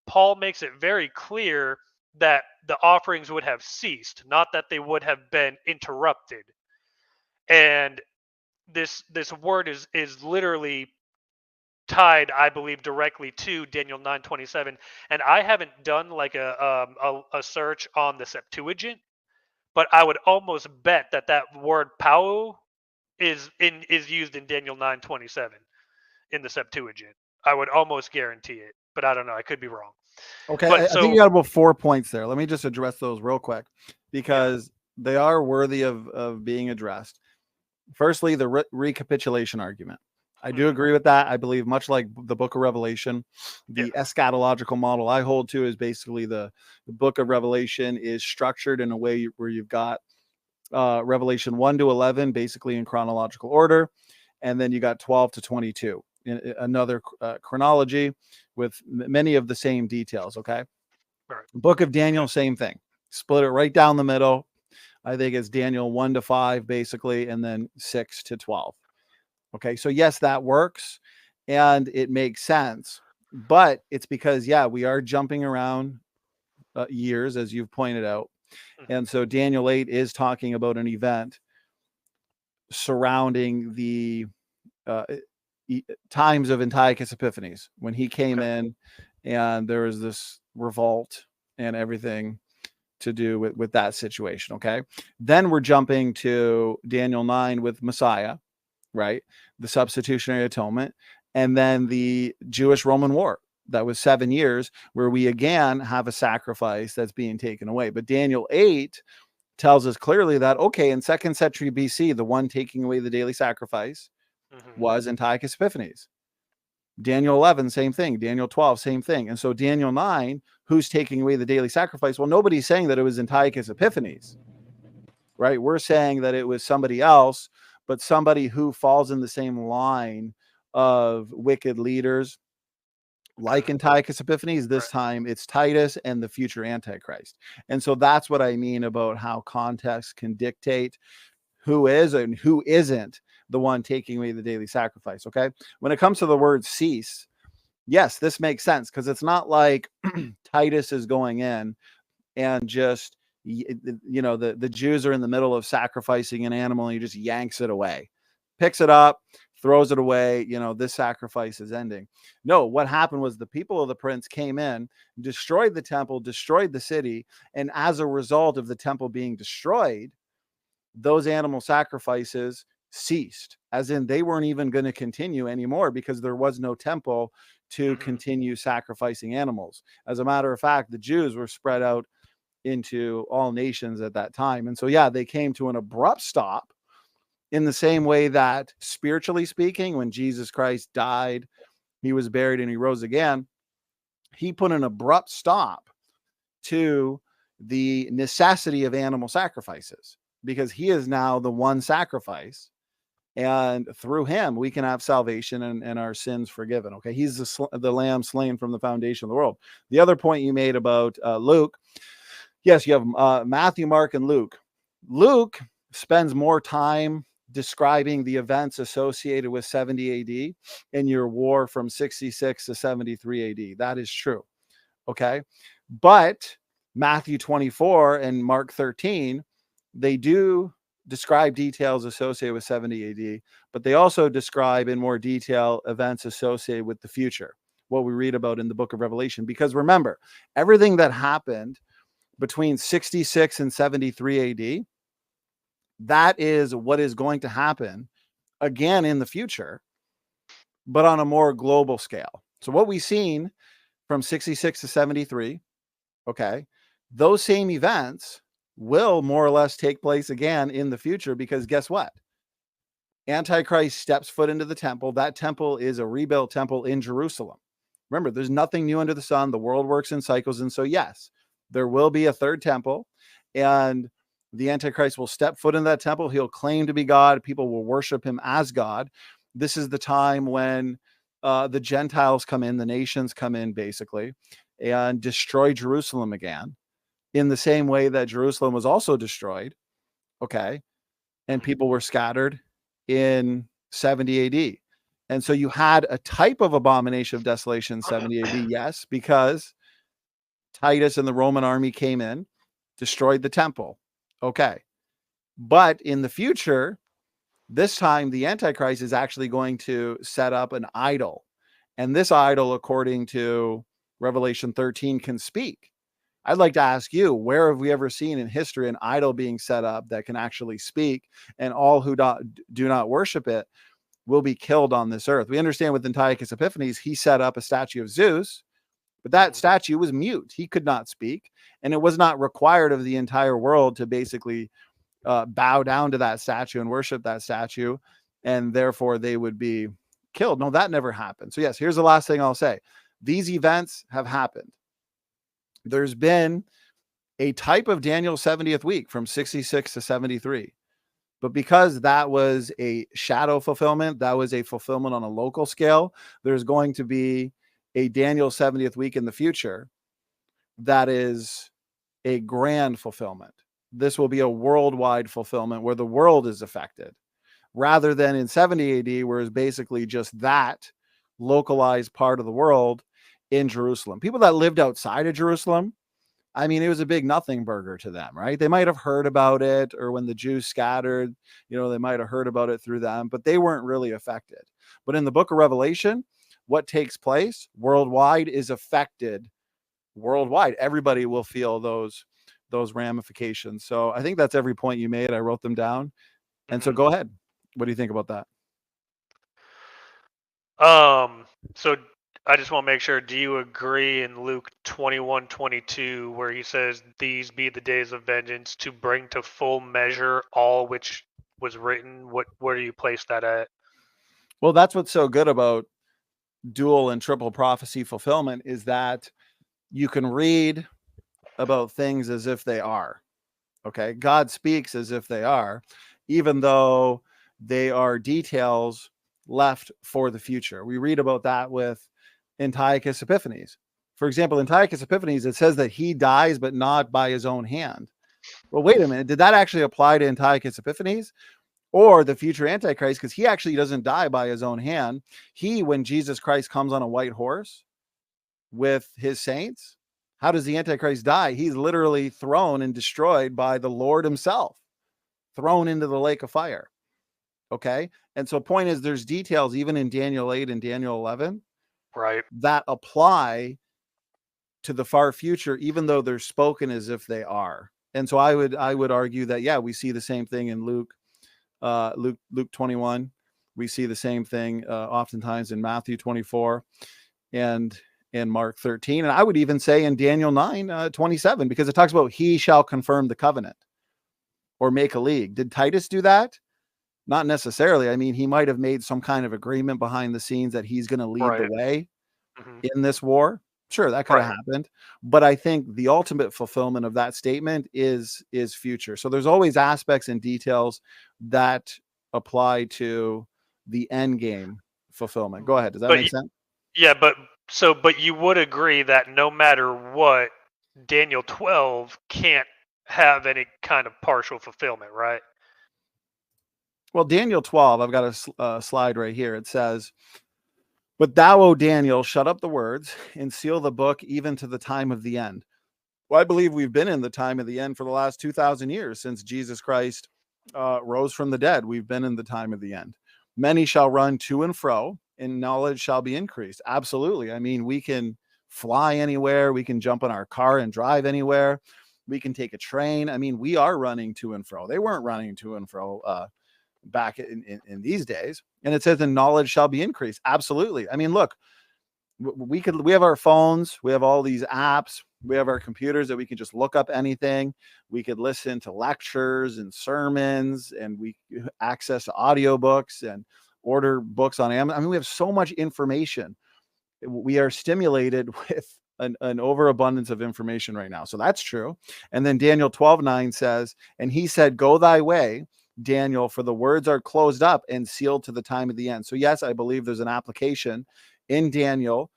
Paul makes it very clear that the offerings would have ceased, not that they would have been interrupted. And this word is literally tied, I believe, directly to Daniel 9:27. And I haven't done like a search on the Septuagint, but I would almost bet that word pau is used in Daniel 9:27 in the Septuagint. I would almost guarantee it, but I don't know. I could be wrong. Okay, But I think you got about 4 points there. Let me just address those real quick, because they are worthy of being addressed. Firstly, the recapitulation argument. I do agree with that. I believe, much like the book of Revelation, the eschatological model I hold to is basically the book of Revelation is structured in a way where you've got Revelation 1 to 11 basically in chronological order, and then you got 12 to 22 in another chronology with many of the same details. Okay. Right. Book of Daniel, same thing. Split it right down the middle. I think it's Daniel 1 to 5 basically, and then 6 to 12. Okay, so yes, that works and it makes sense, but it's because, we are jumping around years, as you've pointed out. And so Daniel 8 is talking about an event surrounding the times of Antiochus Epiphanes, when he came in and there was this revolt and everything to do with that situation. Okay, then we're jumping to Daniel 9 with Messiah, right? The substitutionary atonement, and then the Jewish-Roman War. That was 7 years, where we again have a sacrifice that's being taken away. But Daniel 8 tells us clearly that, okay, in 2nd century BC, the one taking away the daily sacrifice was Antiochus Epiphanes. Daniel 11, same thing. Daniel 12, same thing. And so Daniel 9, who's taking away the daily sacrifice? Well, nobody's saying that it was Antiochus Epiphanes, right? We're saying that it was somebody else, but somebody who falls in the same line of wicked leaders Like Antiochus Epiphanes, this time it's Titus and the future Antichrist. And so that's what I mean about how context can dictate who is and who isn't the one taking away the daily sacrifice. Okay. When it comes to the word cease, yes, this makes sense because it's not like Titus is going in and just, the Jews are in the middle of sacrificing an animal and he just yanks it away, picks it up, throws it away. This sacrifice is ending. No, what happened was the people of the prince came in, destroyed the temple, destroyed the city. And as a result of the temple being destroyed, those animal sacrifices ceased, as in they weren't even going to continue anymore because there was no temple to continue sacrificing animals. As a matter of fact, the Jews were spread out into all nations at that time. And so, yeah, they came to an abrupt stop in the same way that, spiritually speaking, when Jesus Christ died, he was buried and he rose again, he put an abrupt stop to the necessity of animal sacrifices because he is now the one sacrifice. And through him, we can have salvation and our sins forgiven. Okay. He's the lamb slain from the foundation of the world. The other point you made about Luke. Yes, you have Matthew, Mark, and Luke. Luke spends more time describing the events associated with 70 AD in your war from 66 to 73 AD. That is true. Okay. But Matthew 24 and Mark 13, they do describe details associated with 70 AD, but they also describe in more detail events associated with the future, what we read about in the book of Revelation. Because remember, everything that happened between 66 and 73 AD, that is what is going to happen again in the future, but on a more global scale. So what we've seen from 66 to 73, okay, those same events will more or less take place again in the future, because guess what? Antichrist steps foot into the temple. That temple is a rebuilt temple in Jerusalem. Remember, there's nothing new under the sun. The world works in cycles. And so, yes, there will be a third temple, and the Antichrist will step foot in that temple. He'll claim to be God. People will worship him as God. This is the time when the Gentiles come in, the nations come in, basically, and destroy Jerusalem again, in the same way that Jerusalem was also destroyed, okay, and people were scattered in 70 AD. And so you had a type of abomination of desolation in 70 AD, yes, because Titus and the Roman army came in, destroyed the temple, okay. But in the future, this time the Antichrist is actually going to set up an idol. And this idol, according to Revelation 13, can speak. I'd like to ask you, where have we ever seen in history an idol being set up that can actually speak, and all who do not worship it will be killed on this earth? We understand with Antiochus Epiphanes, he set up a statue of Zeus, but that statue was mute. He could not speak, and it was not required of the entire world to basically bow down to that statue and worship that statue, and therefore they would be killed. No, that never happened. So yes, here's the last thing I'll say. These events have happened. There's been a type of Daniel's 70th week from 66 to 73. But because that was a shadow fulfillment, that was a fulfillment on a local scale, there's going to be a Daniel 70th week in the future that is a grand fulfillment. This will be a worldwide fulfillment where the world is affected, rather than in 70 AD, where it's basically just that localized part of the world in Jerusalem. People that lived outside of Jerusalem, I mean, it was a big nothing burger to them, right? They might have heard about it, or when the Jews scattered, they might have heard about it through them, but they weren't really affected. But in the book of Revelation, what takes place worldwide is affected worldwide. Everybody will feel those ramifications. So I think that's every point you made. I wrote them down. And so go ahead. What do you think about that? So I just want to make sure, do you agree in Luke 21:22 where he says, "These be the days of vengeance, to bring to full measure all which was written"? Where do you place that at? Well, that's what's so good about dual and triple prophecy fulfillment, is that you can read about things as if they are. Okay. God speaks as if they are, even though they are details left for the future. We read about that with Antiochus Epiphanes. For example, Antiochus Epiphanes, it says that he dies, but not by his own hand. Well, wait a minute. Did that actually apply to Antiochus Epiphanes or the future Antichrist? Because he actually doesn't die by his own hand. He, when Jesus Christ comes on a white horse with his saints, how does the Antichrist die? He's literally thrown and destroyed by the Lord himself, thrown into the lake of fire. Okay. And so point is, there's details even in Daniel 8 and Daniel 11, Right. that apply to the far future, even though they're spoken as if they are. And so I would argue that, yeah, we see the same thing in Luke 21. We see the same thing oftentimes in Matthew 24 and in Mark 13. And I would even say in Daniel 9, 27, because it talks about he shall confirm the covenant or make a league. Did Titus do that? Not necessarily. I mean, he might have made some kind of agreement behind the scenes that he's going to lead the way in this war. Sure, that could have happened. But I think the ultimate fulfillment of that statement is future. So there's always aspects and details that apply to the end game fulfillment. Go ahead. Does that make sense? Yeah, but you would agree that no matter what, Daniel 12 can't have any kind of partial fulfillment, right? Well, Daniel 12, I've got a slide right here. It says, "But thou, O Daniel, shut up the words and seal the book even to the time of the end." Well, I believe we've been in the time of the end for the last 2,000 years since Jesus Christ rose from the dead. We've been in the time of the end. Many shall run to and fro, and knowledge shall be increased. Absolutely. I mean, we can fly anywhere. We can jump in our car and drive anywhere. We can take a train. I mean, we are running to and fro. They weren't running to and fro back in these days. And it says the knowledge shall be increased. Absolutely. I mean, look, we have our phones, we have all these apps, we have our computers that we can just look up anything. We could listen to lectures and sermons, and we access audiobooks and order books on Amazon. I mean, we have so much information. We are stimulated with an overabundance of information right now. So that's true. And then Daniel 12:9 says, "And he said, go thy way, Daniel, for the words are closed up and sealed to the time of the end." So yes, I believe there's an application in Daniel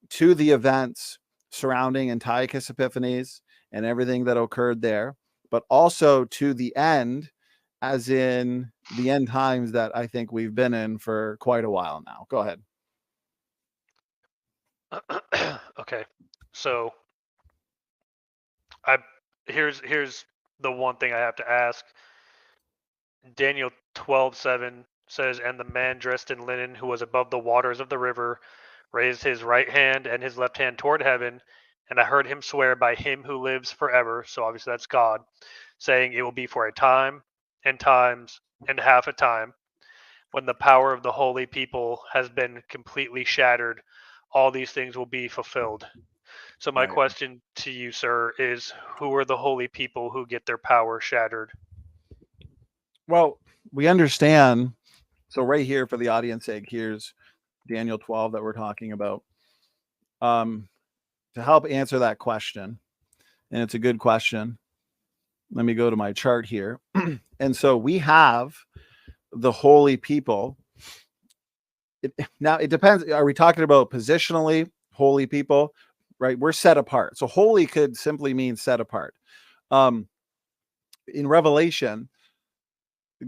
to the events surrounding Antiochus Epiphanes and everything that occurred there, but also to the end, as in the end times that I think we've been in for quite a while now. Go ahead. Okay. So here's the one thing I have to ask. Daniel 12:7 says, "And the man dressed in linen who was above the waters of the river raised his right hand and his left hand toward heaven, and I heard him swear by him who lives forever," so obviously that's God, saying, "It will be for a time and times and half a time, when the power of the holy people has been completely shattered, all these things will be fulfilled." So my question to you, sir, is who are the holy people who get their power shattered? Well, we understand. So right here, for the audience sake, here's Daniel 12 that we're talking about. To help answer that question, and it's a good question, let me go to my chart here. And so we have the holy people. Now, it depends. Are we talking about positionally holy people? Right? We're set apart. So holy could simply mean set apart. In Revelation,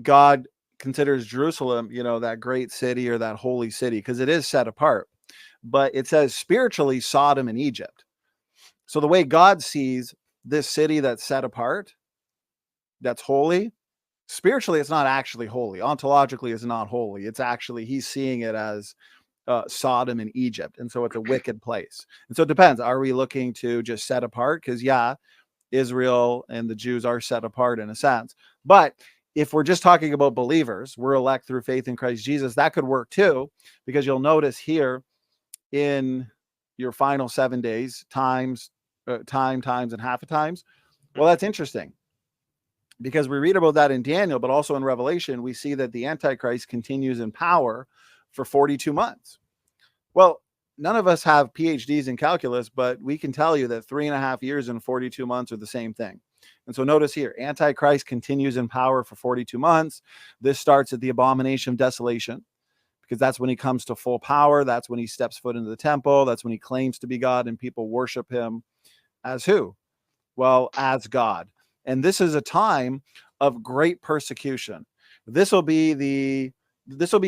God considers Jerusalem, that great city or that holy city, because it is set apart. But it says spiritually Sodom and Egypt. So the way God sees this city that's set apart, that's holy, spiritually it's not actually holy. Ontologically it's not holy. It's actually, he's seeing it as Sodom and Egypt. And so it's a wicked place. And so it depends. Are we looking to just set apart? Because Israel and the Jews are set apart in a sense. But if we're just talking about believers, we're elect through faith in Christ Jesus, that could work too, because you'll notice here in your final 7 days, times, and half a times. Well, that's interesting, because we read about that in Daniel, but also in Revelation, we see that the Antichrist continues in power for 42 months. Well, none of us have PhDs in calculus, but we can tell you that 3.5 years and 42 months are the same thing. And so notice here, Antichrist continues in power for 42 months. This starts at the abomination of desolation, because that's when he comes to full power. That's when he steps foot into the temple. That's when he claims to be God, and people worship him as who? Well, as God. And this is a time of great persecution. This will be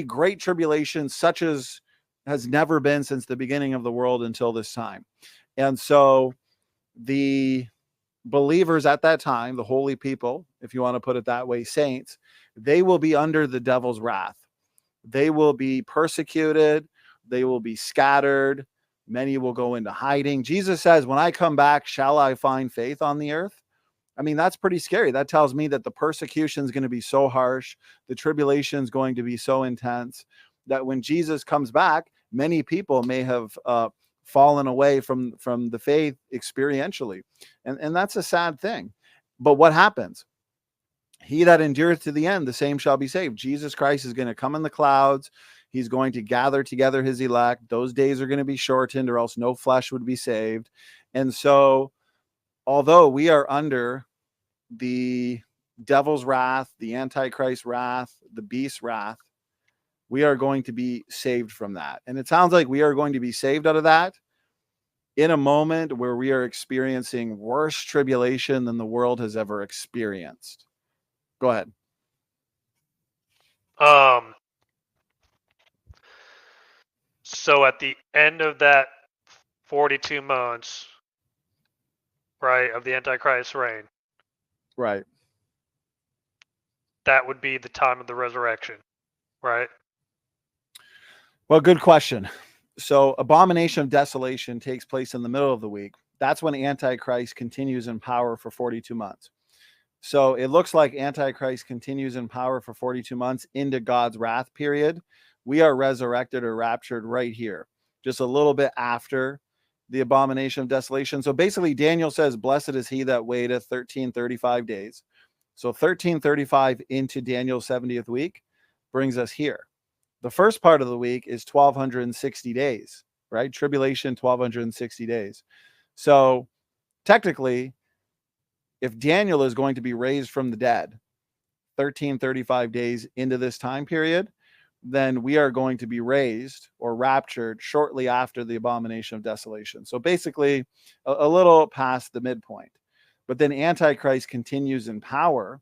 great tribulation, such as has never been since the beginning of the world until this time. And so the believers at that time, the holy people, if you want to put it that way, saints, they will be under the devil's wrath. They will be persecuted. They will be scattered. Many will go into hiding. Jesus says, when I come back, shall I find faith on the earth? I mean, that's pretty scary. That tells me that the persecution is going to be so harsh. The tribulation is going to be so intense that when Jesus comes back, many people may have fallen away from the faith experientially. And that's a sad thing. But what happens? He that endureth to the end, the same shall be saved. Jesus Christ is going to come in the clouds. He's going to gather together his elect. Those days are going to be shortened, or else no flesh would be saved. And so, although we are under the devil's wrath, the Antichrist wrath, the beast's wrath, we are going to be saved from that. And it sounds like we are going to be saved out of that in a moment where we are experiencing worse tribulation than the world has ever experienced. Go ahead. So at the end of that 42 months, right, of the Antichrist's reign, Right. that would be the time of the resurrection, right? Well, good question. So abomination of desolation takes place in the middle of the week. That's when Antichrist continues in power for 42 months. So it looks like Antichrist continues in power for 42 months into God's wrath period. We are resurrected or raptured right here, just a little bit after the abomination of desolation. So basically, Daniel says, blessed is he that waiteth 1335 days. So 1335 into Daniel's 70th week brings us here. The first part of the week is 1260 days, right? Tribulation, 1260 days. So technically, if Daniel is going to be raised from the dead 1335 days into this time period, then we are going to be raised or raptured shortly after the abomination of desolation. So basically a little past the midpoint. But then Antichrist continues in power,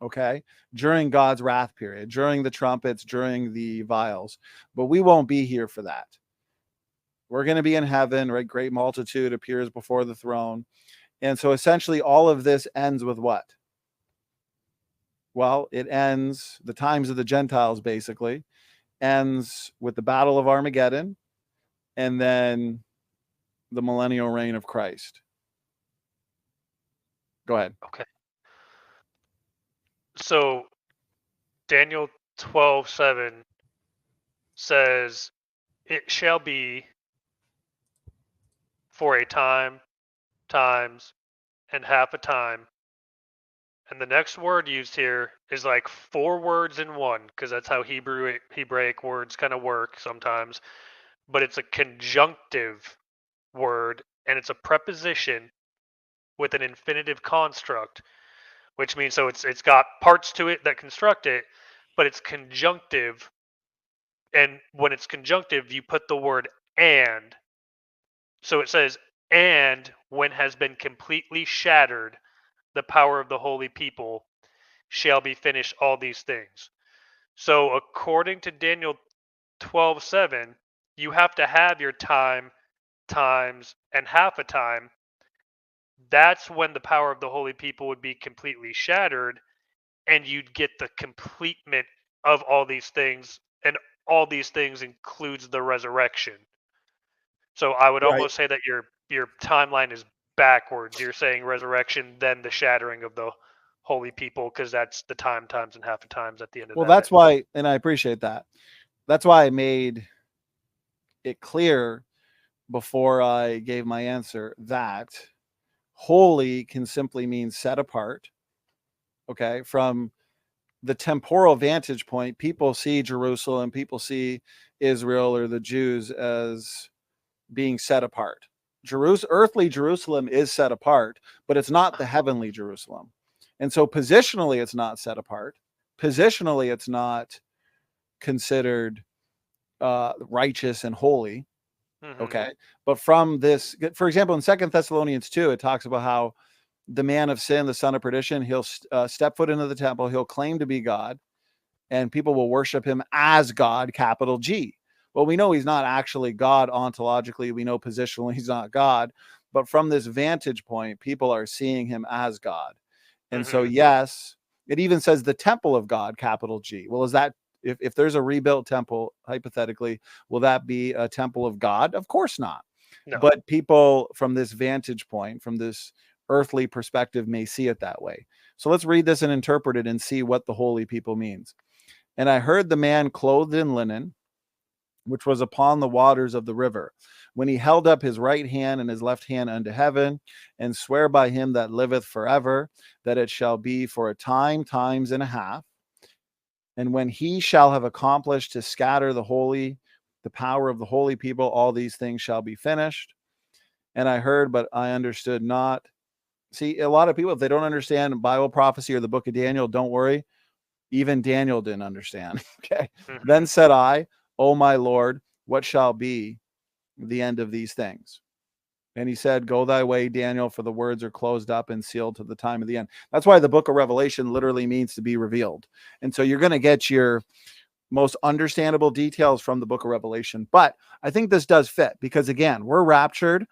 okay, during God's wrath period, during the trumpets, during the vials. But we won't be here for that. We're going to be in heaven, right? Great multitude appears before the throne. And so essentially all of this ends with what? Well, it ends, the times of the Gentiles basically, ends with the battle of Armageddon and then the millennial reign of Christ. Go ahead. Okay. So Daniel 12:7 says, it shall be for a time, times, and half a time. And the next word used here is like 4 words in one, because that's how Hebraic words kind of work sometimes. But it's a conjunctive word, and it's a preposition with an infinitive construct, which means so it's got parts to it that construct it, but it's conjunctive. And when it's conjunctive, you put the word and. So it says, and when has been completely shattered, the power of the holy people shall be finished all these things. So according to Daniel 12:7, you have to have your time, times, and half a time. That's when the power of the holy people would be completely shattered, and you'd get the completement of all these things, and all these things includes the resurrection. So I would almost say that your timeline is backwards. You're saying resurrection, then the shattering of the holy people, because that's the time, times, and half a times at the end of that. Well, that's why, and I appreciate that. That's why I made it clear before I gave my answer that holy can simply mean set apart. Okay. From the temporal vantage point, people see Jerusalem, people see Israel or the Jews as being set apart. Earthly Jerusalem is set apart, but it's not the heavenly Jerusalem. And so positionally, it's not set apart. Positionally, it's not considered righteous and holy. Mhm. Okay. But from this, for example, in 2 Thessalonians 2, it talks about how the man of sin, the son of perdition, he'll step foot into the temple, he'll claim to be God, and people will worship him as God, capital G. Well, we know he's not actually God ontologically. We know positionally he's not God. But from this vantage point, people are seeing him as God. And so, yes, it even says the temple of God, capital G. Well, is that, if there's a rebuilt temple, hypothetically, will that be a temple of God? Of course not. No. But people from this vantage point, from this earthly perspective, may see it that way. So let's read this and interpret it and see what the holy people means. And I heard the man clothed in linen, which was upon the waters of the river, when he held up his right hand and his left hand unto heaven, and swear by him that liveth forever, that it shall be for a time, times and a half. And when he shall have accomplished to scatter the power of the holy people, all these things shall be finished. And I heard, but I understood not. See, a lot of people, if they don't understand Bible prophecy or the book of Daniel, don't worry. Even Daniel didn't understand. Okay. Then said I, O my Lord, what shall be the end of these things? And he said, go thy way, Daniel, for the words are closed up and sealed to the time of the end. That's why the book of Revelation literally means to be revealed. And so you're going to get your most understandable details from the book of Revelation. But I think this does fit because, again, we're raptured.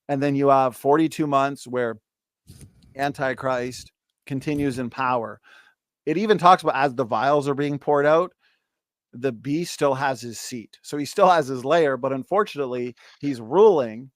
And then you have 42 months where Antichrist continues in power. It even talks about as the vials are being poured out, the beast still has his seat. So he still has his lair, but unfortunately, he's ruling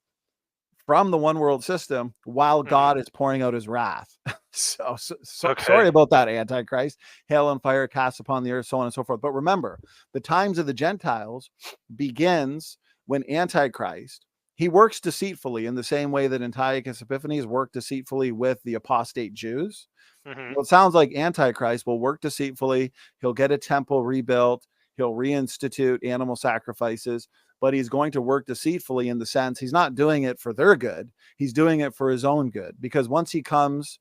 from the one world system while God is pouring out his wrath. Sorry about that, Antichrist. Hail and fire cast upon the earth, so on and so forth. But remember, the times of the Gentiles begins when Antichrist, he works deceitfully in the same way that Antiochus Epiphanes worked deceitfully with the apostate Jews. Well, it sounds like Antichrist will work deceitfully. He'll get a temple rebuilt. He'll reinstitute animal sacrifices, but he's going to work deceitfully in the sense he's not doing it for their good. He's doing it for his own good, because once he comes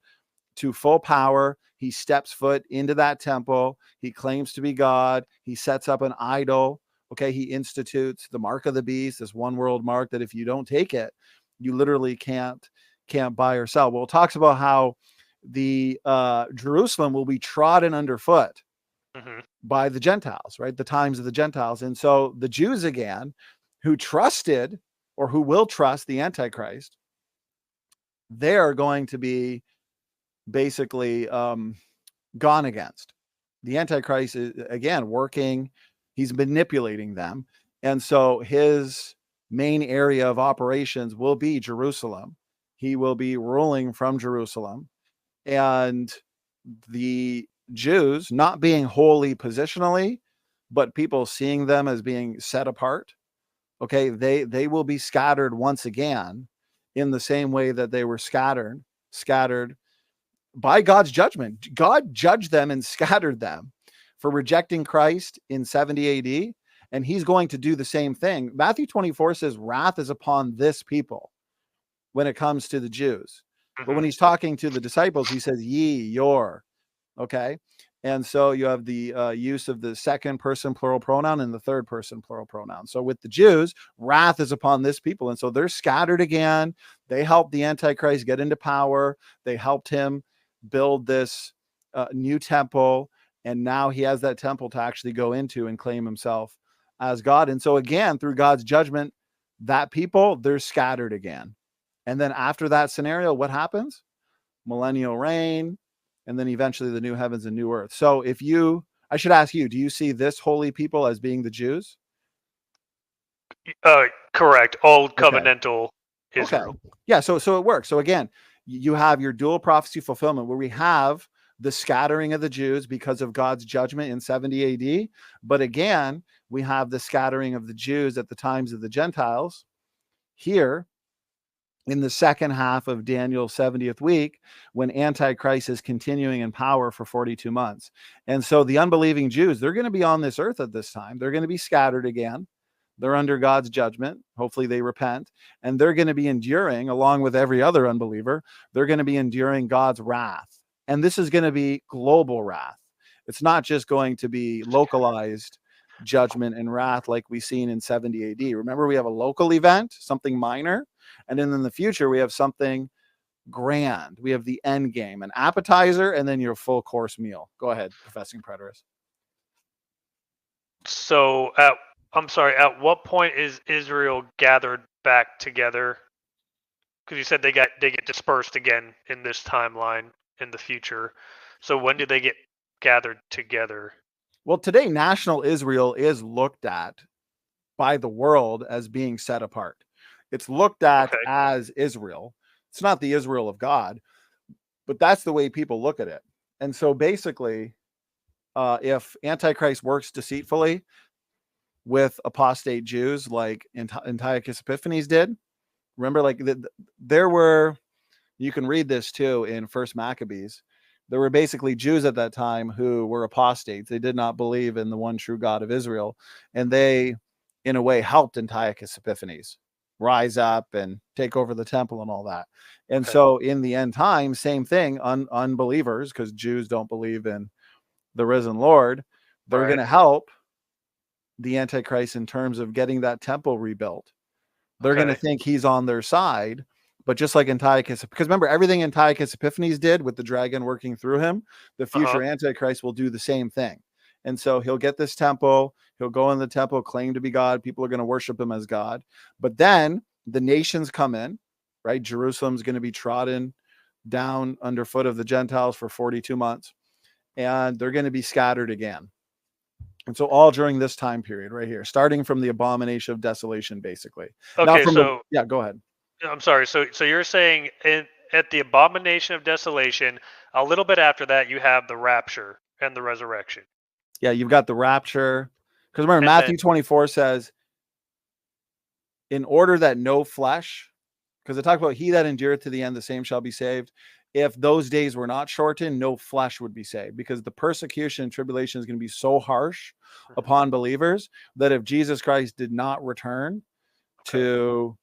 to full power, he steps foot into that temple. He claims to be God. He sets up an idol. Okay. He institutes the mark of the beast, this one world mark that if you don't take it, you literally can't buy or sell. Well, it talks about how the Jerusalem will be trodden underfoot by the Gentiles, right? The times of the Gentiles. And so the Jews, again, who trusted or who will trust the Antichrist, they are going to be basically gone against. The Antichrist is, again, working. He's manipulating them. And so his main area of operations will be Jerusalem. He will be ruling from Jerusalem. And the Jews, not being holy positionally, but people seeing them as being set apart, okay, they will be scattered once again in the same way that they were scattered by God's judgment. God judged them and scattered them for rejecting Christ in 70 AD, and he's going to do the same thing. Matthew 24 says wrath is upon this people when it comes to the Jews. But when he's talking to the disciples, he says, ye, your, okay? And so you have the use of the second person plural pronoun and the third person plural pronoun. So with the Jews, wrath is upon this people. And so they're scattered again. They helped the Antichrist get into power. They helped him build this new temple. And now he has that temple to actually go into and claim himself as God. And so again, through God's judgment, that people, they're scattered again. And then after that scenario, what happens? Millennial reign, and then eventually the new heavens and new earth. So I should ask you, do you see this holy people as being the Jews? Correct. Old covenantal Israel. Okay. Yeah, so it works. So again, you have your dual prophecy fulfillment where we have the scattering of the Jews because of God's judgment in 70 AD. But again, we have the scattering of the Jews at the times of the Gentiles here in the second half of Daniel's 70th week, when Antichrist is continuing in power for 42 months. And so the unbelieving Jews, they're going to be on this earth at this time. They're going to be scattered again. They're under God's judgment. Hopefully they repent. And they're going to be enduring, along with every other unbeliever, they're going to be enduring God's wrath. And this is going to be global wrath. It's not just going to be localized judgment and wrath like we seen in 70 AD. Remember, we have a local event, something minor, and then in the future we have something grand. We have the end game, an appetizer, and then your full course meal. Go ahead, Professing Preterist. So I'm sorry, at what point is Israel gathered back together? Because you said they get dispersed again in this timeline in the future. So when do they get gathered together? Well, today national Israel is looked at by the world as being set apart. It's looked at Okay. as Israel. It's not the Israel of God, but that's the way people look at it. And so basically, if Antichrist works deceitfully with apostate Jews like Antiochus Epiphanes did, remember, like there were, you can read this too in First Maccabees, there were basically Jews at that time who were apostates. They did not believe in the one true God of Israel. And they, in a way, helped Antiochus Epiphanes rise up and take over the temple and all that. And so in the end time, same thing, unbelievers, because Jews don't believe in the risen Lord, they're going to help the Antichrist in terms of getting that temple rebuilt. They're going to think he's on their side. But just like Antiochus, because remember, everything Antiochus Epiphanes did with the dragon working through him, the future Antichrist will do the same thing. And so he'll get this temple, he'll go in the temple, claim to be God. People are going to worship him as God. But then the nations come in, right? Jerusalem's going to be trodden down underfoot of the Gentiles for 42 months. And they're going to be scattered again. And so all during this time period right here, starting from the abomination of desolation, basically. Okay, yeah, go ahead. I'm sorry. So you're saying at the abomination of desolation, a little bit after that, you have the rapture and the resurrection. Yeah, you've got the rapture. Because remember, Matthew 24 says, in order that no flesh, because it talks about he that endureth to the end, the same shall be saved. If those days were not shortened, no flesh would be saved, because the persecution and tribulation is going to be so harsh upon believers that if Jesus Christ did not return to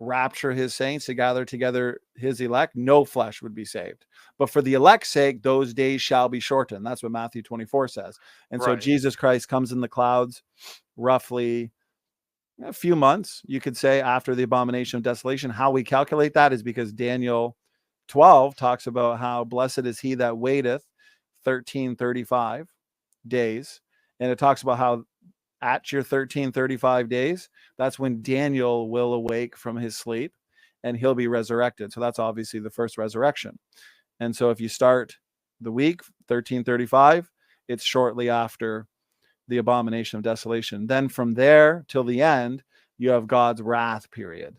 rapture his saints, to gather together his elect, no flesh would be saved. But for the elect's sake, those days shall be shortened. That's what Matthew 24 says. And so Jesus Christ comes in the clouds roughly a few months, you could say, after the abomination of desolation. How we calculate that is because Daniel 12 talks about how blessed is he that waiteth 1335 days. And it talks about how at your 1335 days, that's when Daniel will awake from his sleep and he'll be resurrected. So that's obviously the first resurrection. And so if you start the week 1335, it's shortly after the abomination of desolation. Then from there till the end, you have God's wrath period.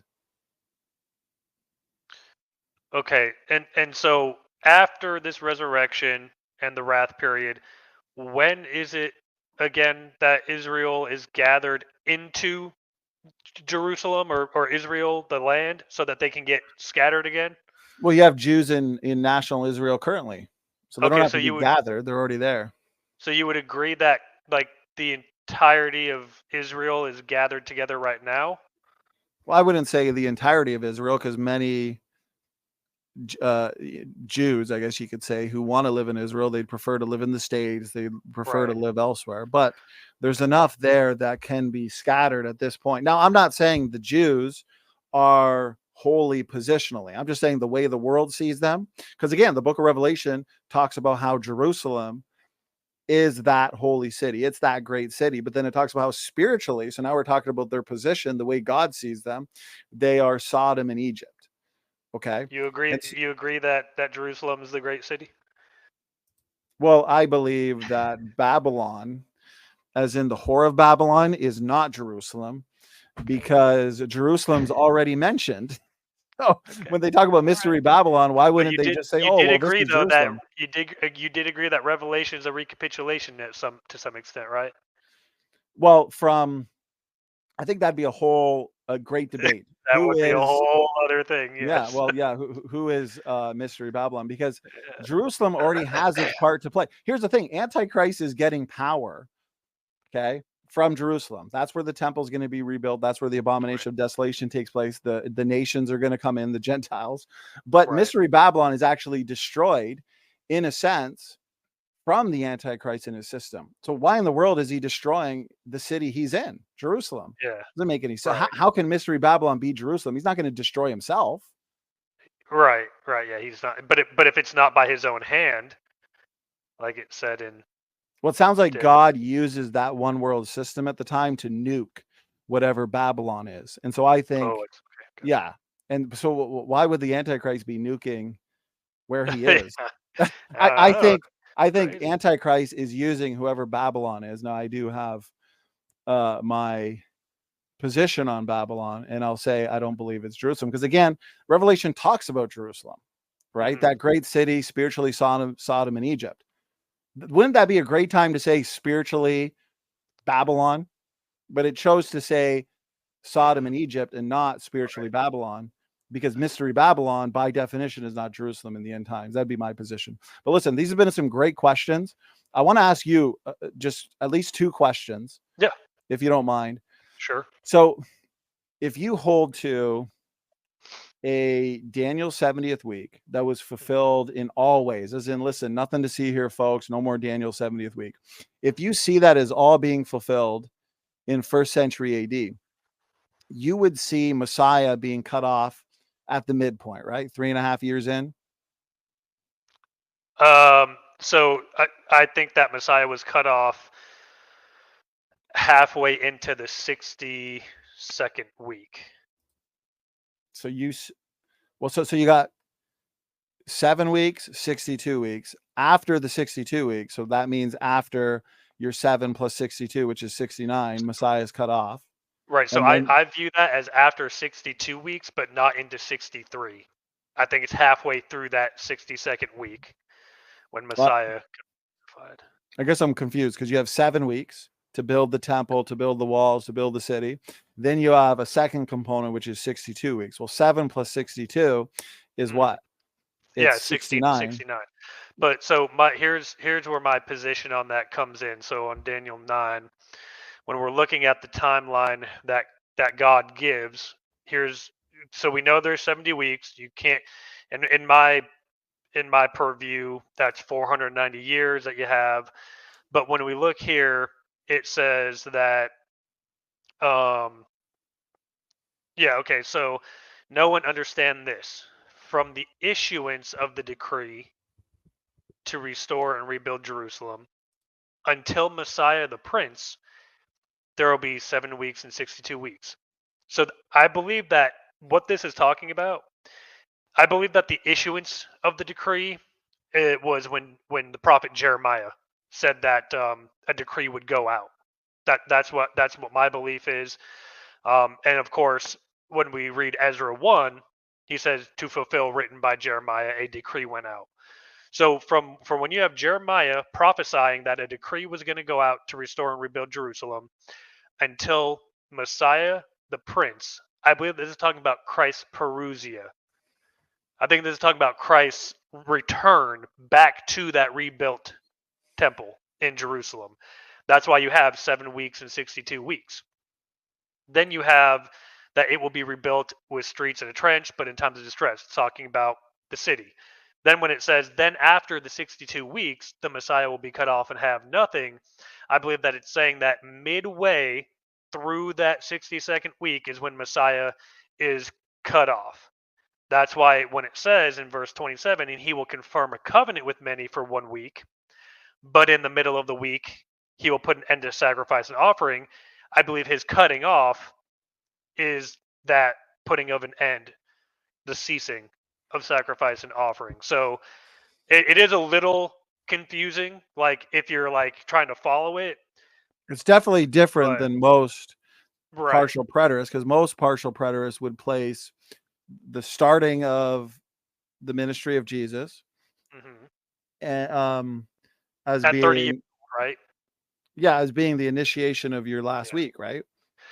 Okay. And so after this resurrection and the wrath period, when is it again that Israel is gathered into Jerusalem or Israel, the land, so that they can get scattered again? Well, you have Jews in national Israel currently. So they don't have to be gathered. They're already there. So you would agree that like the entirety of Israel is gathered together right now? Well, I wouldn't say the entirety of Israel, because many Jews, I guess you could say, who want to live in Israel, they'd prefer to live in the States, they prefer to live elsewhere. But there's enough there that can be scattered at this point. Now, I'm not saying the Jews are wholly positionally. I'm just saying the way the world sees them. Because again, the book of Revelation talks about how Jerusalem is that holy city. It's that great city. But then it talks about how spiritually, so now we're talking about their position, the way God sees them, they are Sodom and Egypt. Okay. You agree? You agree that Jerusalem is the great city? Well, I believe that Babylon, as in the whore of Babylon, is not Jerusalem, because Jerusalem's already mentioned. So when they talk about mystery Babylon, why wouldn't they just say, "Oh, well, this is Jerusalem"? You did agree that Revelation is a recapitulation to some extent, right? Well, I think that'd be a great debate. That would be a whole other thing. Yes. Yeah, well, yeah. Who is Mystery Babylon? Because Jerusalem already has its part to play. Here's the thing: Antichrist is getting power, okay, from Jerusalem. That's where the temple is going to be rebuilt. That's where the abomination of desolation takes place. The nations are going to come in, the Gentiles. But Mystery Babylon is actually destroyed, in a sense, from the Antichrist in his system. So why in the world is he destroying the city he's in, Jerusalem? Yeah. Doesn't make any sense. Right. How can Mystery Babylon be Jerusalem? He's not going to destroy himself. Right. Yeah, he's not. But if it's not by his own hand, like it said in. Well, it sounds like Daniel. God uses that one world system at the time to nuke whatever Babylon is. And so I think, it's okay. yeah. And so why would the Antichrist be nuking where he is? I think Crazy. Antichrist is using whoever Babylon is. Now I do have my position on Babylon, and I'll say I don't believe it's Jerusalem, because again, Revelation talks about Jerusalem, right? That great city, spiritually Sodom and Egypt. Wouldn't that be a great time to say spiritually Babylon? But it chose to say Sodom and Egypt and not spiritually Babylon, because Mystery Babylon, by definition, is not Jerusalem in the end times. That'd be my position. But listen, these have been some great questions. I want to ask you just at least 2 questions. Yeah. If you don't mind. Sure. So if you hold to a Daniel 70th week that was fulfilled in all ways, as in, listen, nothing to see here, folks, no more Daniel 70th week. If you see that as all being fulfilled in 1st century AD, you would see Messiah being cut off at the midpoint, right? 3.5 years in. So I think that Messiah was cut off halfway into the 62nd week. So so you got 7 weeks, 62 weeks. After the 62 weeks, so that means after your 7 plus 62, which is 69, Messiah is cut off. Right. So then, I view that as after 62 weeks, but not into 63. I think it's halfway through that 62nd week when Messiah crucified. I guess I'm confused, because you have 7 weeks to build the temple, to build the walls, to build the city. Then you have a second component, which is 62 weeks. Well, 7 plus 62 is what? It's 69. But so here's where my position on that comes in. So on Daniel 9, when we're looking at the timeline that God gives, so we know there's 70 weeks. You can't, and in my purview, that's 490 years that you have. But when we look here, it says that, so no one understand this. From the issuance of the decree to restore and rebuild Jerusalem until Messiah the Prince, there will be 7 weeks and 62 weeks. So I believe that what this is talking about, I believe that the issuance of the decree, it was when the prophet Jeremiah said that a decree would go out. That's what my belief is. And of course, when we read Ezra 1, he says, to fulfill written by Jeremiah, a decree went out. So from when you have Jeremiah prophesying that a decree was going to go out to restore and rebuild Jerusalem until Messiah the Prince, I believe this is talking about Christ's parousia. I think this is talking about Christ's return back to that rebuilt temple in Jerusalem. That's why you have 7 weeks and 62 weeks. Then you have that it will be rebuilt with streets and a trench, but in times of distress. It's talking about the city. Then when it says, then after the 62 weeks, the Messiah will be cut off and have nothing, I believe that it's saying that midway through that 62nd week is when Messiah is cut off. That's why when it says in verse 27, and he will confirm a covenant with many for 1 week, but in the middle of the week, he will put an end to sacrifice and offering. I believe his cutting off is that putting of an end, the ceasing of sacrifice and offering. So it is a little confusing, like if you're like trying to follow it. It's definitely different than most partial preterists, because most partial preterists would place the starting of the ministry of Jesus and as at being 30 years, right? Yeah, as being the initiation of your last week, right?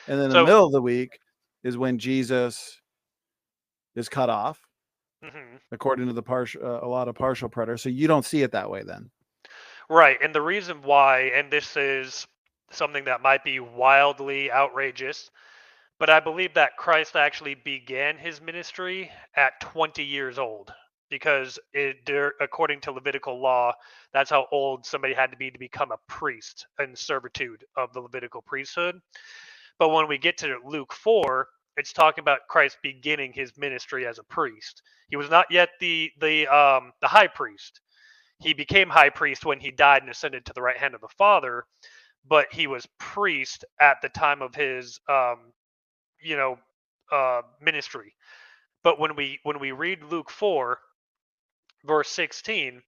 And then the middle of the week is when Jesus is cut off, according to the a lot of partial preterists. So you don't see it that way then. Right. And the reason why, and this is something that might be wildly outrageous, but I believe that Christ actually began his ministry at 20 years old. because according to Levitical law, that's how old somebody had to be become a priest in servitude of the Levitical priesthood. But when we get to Luke 4, it's talking about Christ beginning his ministry as a priest. He was not yet the high priest. He became high priest when he died and ascended to the right hand of the Father, but he was priest at the time of his ministry. But when we read Luke 4, verse 16,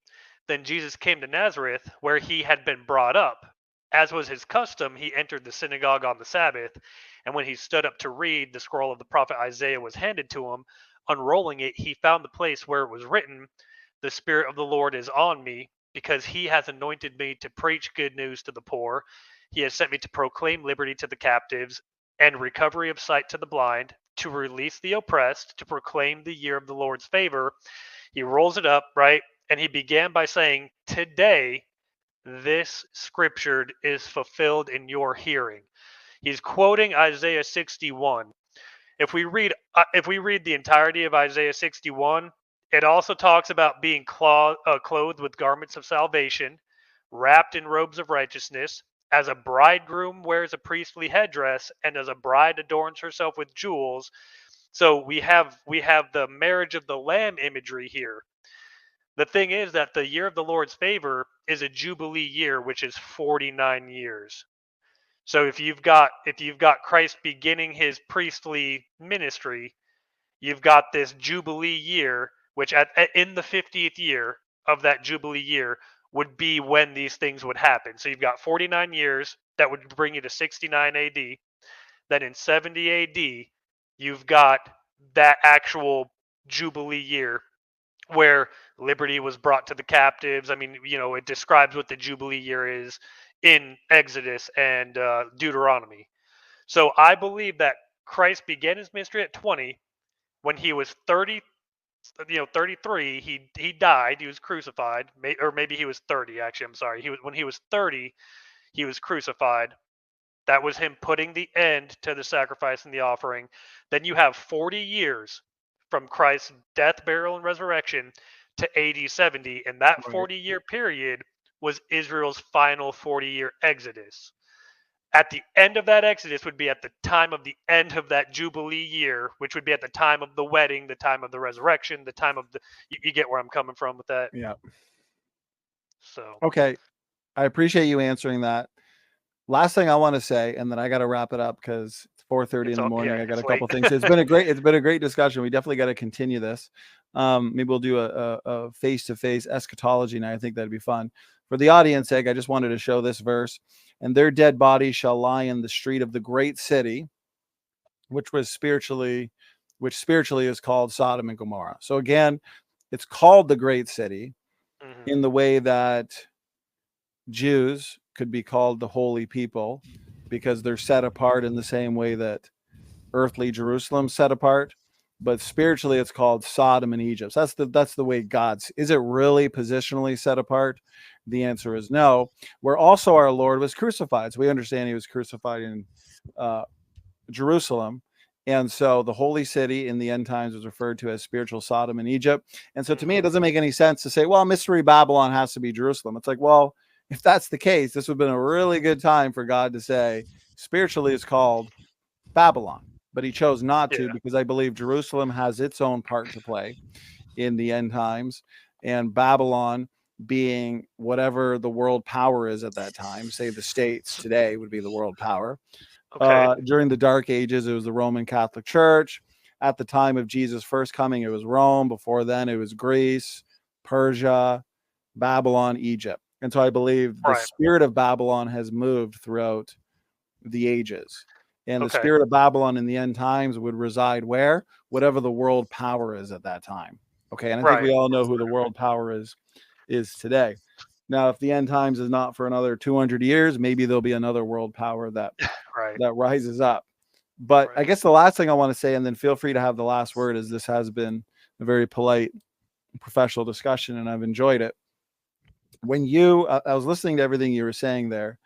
then Jesus came to Nazareth, where he had been brought up. As was his custom, he entered the synagogue on the Sabbath, and when he stood up to read, the scroll of the prophet Isaiah was handed to him. Unrolling it, he found the place where it was written, "The Spirit of the Lord is on me, because he has anointed me to preach good news to the poor. He has sent me to proclaim liberty to the captives and recovery of sight to the blind, to release the oppressed, to proclaim the year of the Lord's favor." He rolls it up, right? And he began by saying, "Today, this scripture is fulfilled in your hearing." He's quoting Isaiah 61. If we read the entirety of Isaiah 61, it also talks about being clothed with garments of salvation, wrapped in robes of righteousness, as a bridegroom wears a priestly headdress, and as a bride adorns herself with jewels. So we have the marriage of the Lamb imagery here. The thing is that the year of the Lord's favor is a jubilee year, which is 49 years. So if you've got Christ beginning his priestly ministry, you've got this jubilee year, which in the 50th year of that jubilee year would be when these things would happen. So you've got 49 years that would bring you to 69 AD. Then in 70 AD, you've got that actual jubilee year where liberty was brought to the captives. I mean, it describes what the jubilee year is in Exodus and Deuteronomy. So I believe that Christ began his ministry at 20. When he was 30, 33, he died. He was crucified, or maybe he was 30. Actually, I'm sorry. When he was 30, he was crucified. That was him putting the end to the sacrifice and the offering. Then you have 40 years from Christ's death, burial, and resurrection to AD 70. And that 40-year period was Israel's final 40-year exodus. At the end of that exodus would be at the time of the end of that Jubilee year, which would be at the time of the wedding, the time of the resurrection, the time of the... You get where I'm coming from with that? Yeah. So. Okay. I appreciate you answering that. Last thing I want to say, and then I got to wrap it up because it's 4:30 in the morning. I got a couple things. It's been a great discussion. We definitely got to continue this. Maybe we'll do a face-to-face eschatology night. I think that'd be fun. For the audience sake, I just wanted to show this verse. "And their dead bodies shall lie in the street of the great city, which spiritually is called Sodom and Gomorrah." So again, it's called the great city in the way that Jews could be called the holy people, because they're set apart in the same way that earthly Jerusalem's set apart. But spiritually, it's called Sodom and Egypt. So that's the way God's. Is it really positionally set apart? The answer is no. Where also our Lord was crucified. So we understand he was crucified in Jerusalem. And so the holy city in the end times was referred to as spiritual Sodom and Egypt. And so to me, it doesn't make any sense to say, well, Mystery Babylon has to be Jerusalem. It's like, well, if that's the case, this would have been a really good time for God to say spiritually it's called Babylon. But he chose not to, because I believe Jerusalem has its own part to play in the end times. And Babylon, being whatever the world power is at that time, say the states today would be the world power. Okay. During the Dark Ages, it was the Roman Catholic Church. At the time of Jesus' first coming, it was Rome. Before then, it was Greece, Persia, Babylon, Egypt. And so I believe the spirit of Babylon has moved throughout the ages. And the spirit of Babylon in the end times would reside where? Whatever the world power is at that time. Okay. And I think we all know who the world power is today. Now, if the end times is not for another 200 years, maybe there'll be another world power that rises up. But I guess the last thing I want to say, and then feel free to have the last word, is this has been a very polite, professional discussion, and I've enjoyed it. When I was listening to everything you were saying there,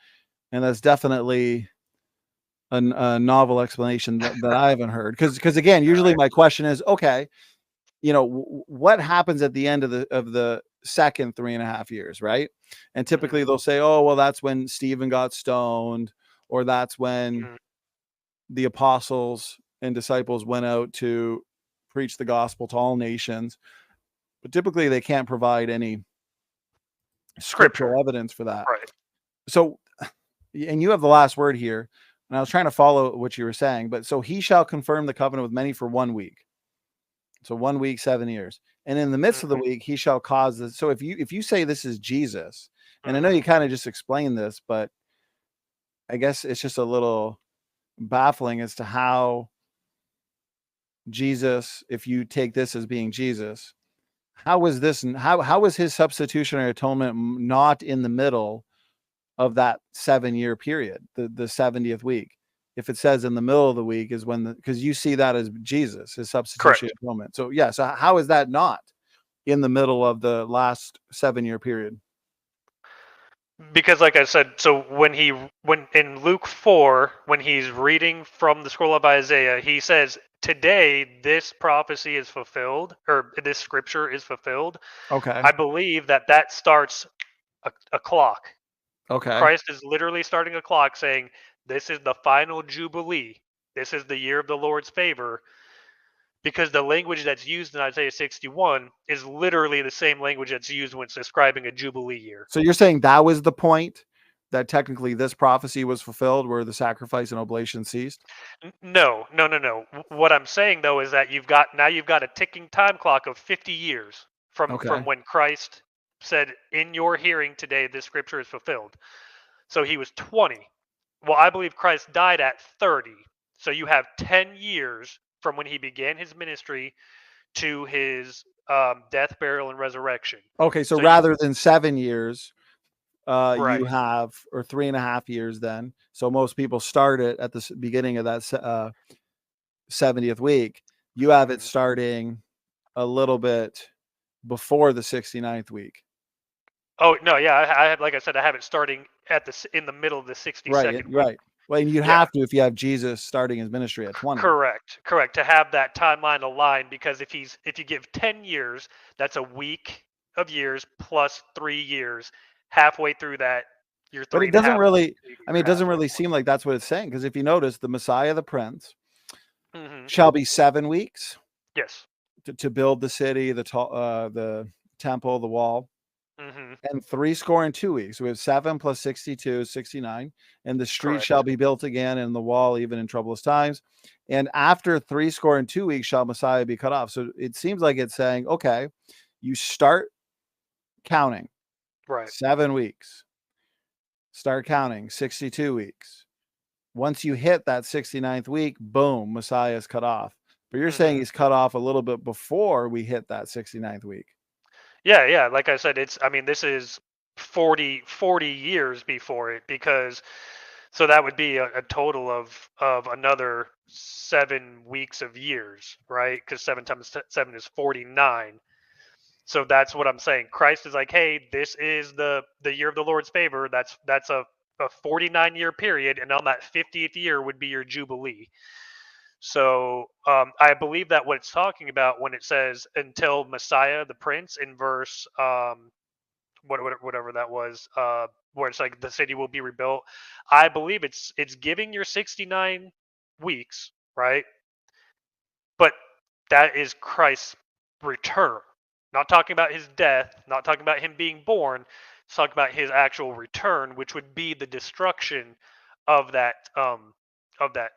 and that's definitely a novel explanation that I haven't heard. Because again, usually my question is, okay, what happens at the end of the second 3.5 years, right? And typically Mhm. they'll say, oh, well, that's when Stephen got stoned, or that's when Mhm. the apostles and disciples went out to preach the gospel to all nations. But typically they can't provide any Scripture. scriptural evidence for that. Right. So, and you have the last word here, and I was trying to follow what you were saying, but so he shall confirm the covenant with many for 1 week. So 1 week, 7 years. And in the midst of the Mhm. week, he shall cause this. So if you say this is Jesus, and I know Mhm. you kind of just explained this, but I guess it's just a little baffling as to how Jesus, if you take this as being Jesus, how was this, and how was his substitutionary atonement not in the middle of that 7-year period, the 70th week? If it says in the middle of the week is when because you see that as Jesus, his substitutionary Correct. atonement. So yeah, so how is that not in the middle of the last 7-year period? Because like I said, so when in Luke 4, when he's reading from the scroll of Isaiah, he says, "Today this prophecy is fulfilled, or this scripture is fulfilled." Okay. I believe that starts a clock. Okay. Christ is literally starting a clock saying, "This is the final jubilee. This is the year of the Lord's favor." Because the language that's used in Isaiah 61 is literally the same language that's used when it's describing a jubilee year. So you're saying that was the point, that technically this prophecy was fulfilled where the sacrifice and oblation ceased? No, no, no, no. What I'm saying though is that you've got a ticking time clock of 50 years from Okay. when Christ said, "In your hearing today, this scripture is fulfilled." So he was 20. Well, I believe Christ died at 30. So you have 10 years from when he began his ministry to his death, burial, and resurrection. Okay. So So you rather than 7 years, you right, have, or 3.5 years then. So most people start it at the beginning of that 70th week. You have it mhm. starting a little bit before the 69th week. Oh no, yeah, I have, like I said, I have it starting in the middle of the Right. 62nd week. Right. Well, and you Yeah. have to if you have Jesus starting his ministry at 20. Correct, correct. To have that timeline aligned, because if you give 10 years, that's a week of years plus 3 years. Halfway through that, you're But three it and a doesn't half. really, I mean, You're it doesn't halfway really point. seem like that's what it's saying. Because if you notice, the Messiah, the Prince, Hmm. shall be 7 weeks Yes. to build the city, the temple, the wall, Hmm. and 62 weeks. We have 7 plus 62, 69. And the street shall Correct. be built again, and the wall even in troublous times. And after 62 weeks shall Messiah be cut off. So it seems like it's saying, okay, you start counting Right. 7 weeks, start counting 62 weeks. Once you hit that 69th week, boom, Messiah is cut off. But you're saying Hmm. he's cut off a little bit before we hit that 69th week. Yeah, yeah. Like I said, I mean, this is 40 years before it, because so that would be a total of another 7 weeks of years, right? Because 7 times 7 is 49. So that's what I'm saying. Christ is like, hey, this is the year of the Lord's favor. That's a 49-year period, and on that 50th year would be your jubilee. So I believe that what it's talking about when it says until Messiah the Prince in verse whatever that was, where it's like the city will be rebuilt. I believe it's giving your 69 weeks, right? But that is Christ's return. Not talking about his death, not talking about him being born. It's talking about his actual return, which would be the destruction of that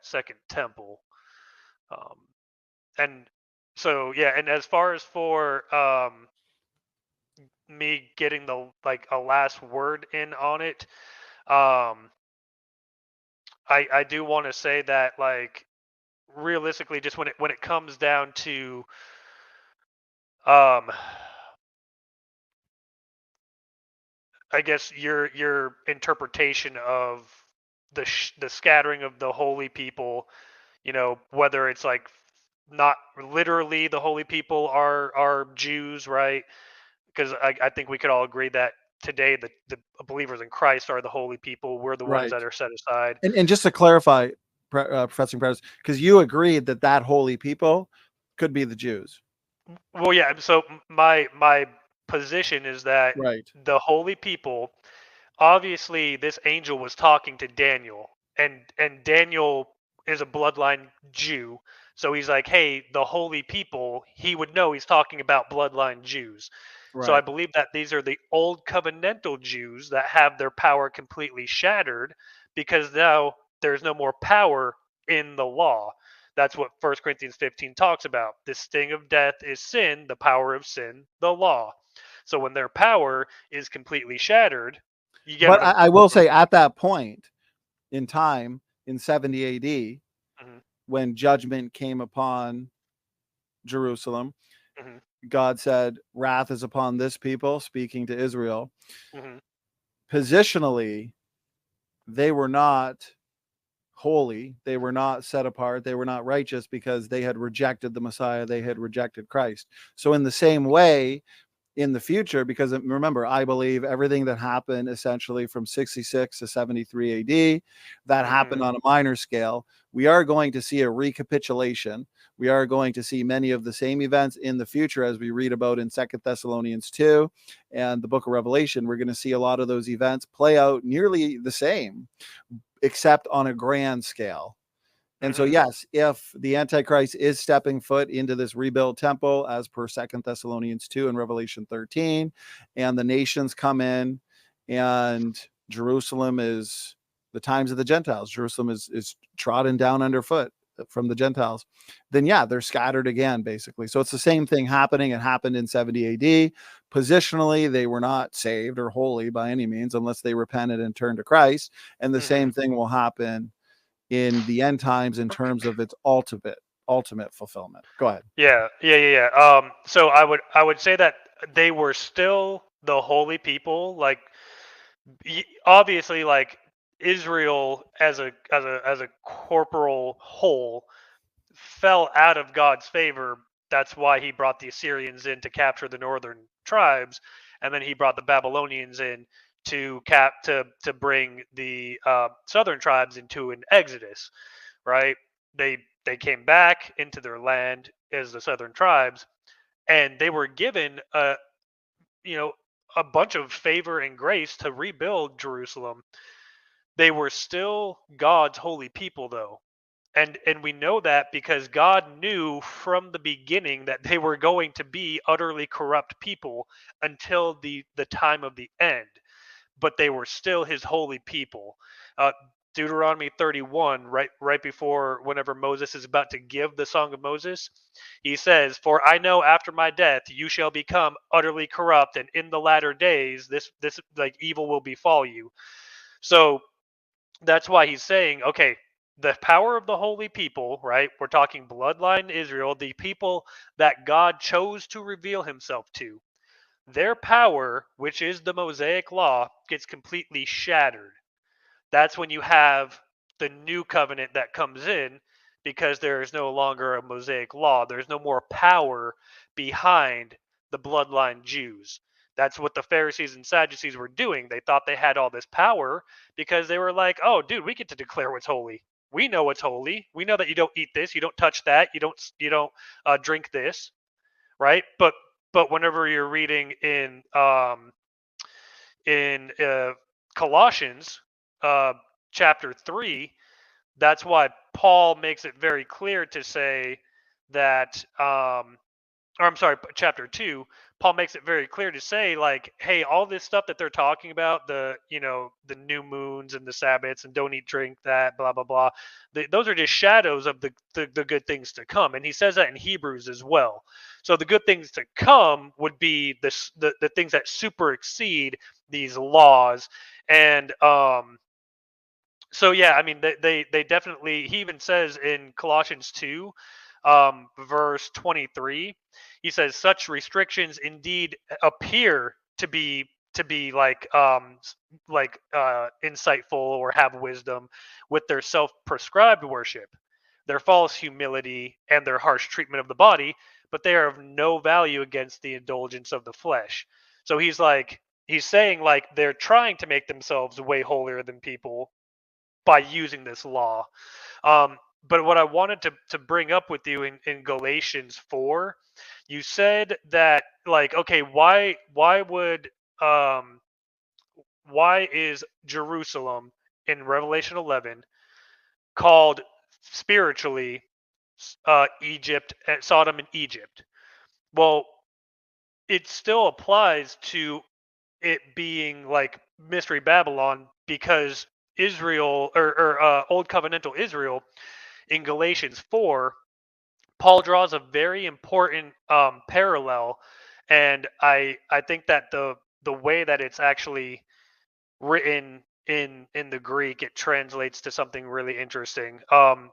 second temple. Um, and so yeah, and as far as for me getting the like a last word in on it, um, I do want to say that, like, realistically, just when it comes down to um I guess your interpretation of the scattering of the holy people, whether it's like not literally the holy people are Jews, right? Because I think we could all agree that today the believers in Christ are the holy people. We're the ones Right. that are set aside. And just to clarify, Professing Preterist, because you agreed that holy people could be the Jews. Well, yeah. So my position is that Right. the holy people, obviously, this angel was talking to Daniel, and Daniel is a bloodline Jew. So he's like, hey, the holy people. He would know he's talking about bloodline Jews. So I Right. believe that these are the old covenantal Jews that have their power completely shattered because now there's no more power in the law. That's what 1 Corinthians 15 talks about. The sting of death is sin, the power of sin, the law. So when their power is completely shattered, you get But what I'm. I will say at that point in time in 70 AD, Mhm, when judgment came upon Jerusalem, mhm, God said, wrath is upon this people, speaking to Israel. mhm, Positionally, they were not holy. They were not set apart. They were not righteous because they had rejected the Messiah. They had rejected Christ. So in the same way, in the future, because remember, I believe everything that happened essentially from 66 to 73 AD, that happened mhm, on a minor scale. We are going to see a recapitulation. We are going to see many of the same events in the future as we read about in 2 Thessalonians 2 and the book of Revelation. We're going to see a lot of those events play out nearly the same, except on a grand scale. And so, mhm. yes, if the Antichrist is stepping foot into this rebuilt temple, as per 2 Thessalonians 2 and Revelation 13, and the nations come in, and Jerusalem is the times of the Gentiles, Jerusalem is trodden down underfoot from the Gentiles, then yeah, they're scattered again, basically. So it's the same thing happening. It happened in 70 AD. Positionally, they were not saved or holy by any means unless they repented and turned to Christ. And the Mhm. same thing will happen in the end times in terms of its ultimate fulfillment. Go ahead. Yeah. So I would say that they were still the holy people. Like, obviously, like Israel as a corporal whole fell out of God's favor. That's why he brought the Assyrians in to capture the northern tribes, and then he brought the Babylonians in to bring the southern tribes into an exodus. Right? They came back into their land as the southern tribes, and they were given you know a bunch of favor and grace to rebuild Jerusalem. They were still God's holy people, though. And we know that because God knew from the beginning that they were going to be utterly corrupt people until the time of the end, but they were still his holy people. uh, Deuteronomy 31, right before, whenever Moses is about to give the Song of Moses, he says, for I know after my death you shall become utterly corrupt, and in the latter days this like evil will befall you. So that's why he's saying, okay, the power of the holy people, right? We're talking bloodline Israel, the people that God chose to reveal himself to. Their power, which is the Mosaic law, gets completely shattered. That's when you have the new covenant that comes in, because there is no longer a Mosaic law. There's no more power behind the bloodline Jews. That's what the Pharisees and Sadducees were doing. They thought they had all this power because they were like, "Oh, dude, we get to declare what's holy. We know what's holy. We know that you don't eat this, you don't touch that, you don't drink this, right?" But whenever you're reading in Colossians, uh, chapter 3, that's why Paul makes it very clear to say that, or I'm sorry, chapter 2, Paul makes it very clear to say, like, hey, all this stuff that they're talking about, the new moons and the Sabbaths and don't eat, drink that, blah, blah, blah, those are just shadows of the good things to come. And he says that in Hebrews as well. So the good things to come would be the things that super exceed these laws. And so yeah, I mean, they definitely. He even says in Colossians 2, verse 23, he says, "Such restrictions indeed appear to be insightful or have wisdom, with their self-prescribed worship, their false humility, and their harsh treatment of the body, but they are of no value against the indulgence of the flesh." So he's saying, like, they're trying to make themselves way holier than people by using this law. but what I wanted to bring up with you in Galatians 4, you said that, like, okay, why is Jerusalem in Revelation 11 called spiritually Egypt, Sodom and Egypt? Well, it still applies to it being like Mystery Babylon, because Israel, or Old Covenantal Israel, in Galatians 4, Paul draws a very important parallel, and I think that the way that it's actually written in the Greek, it translates to something really interesting.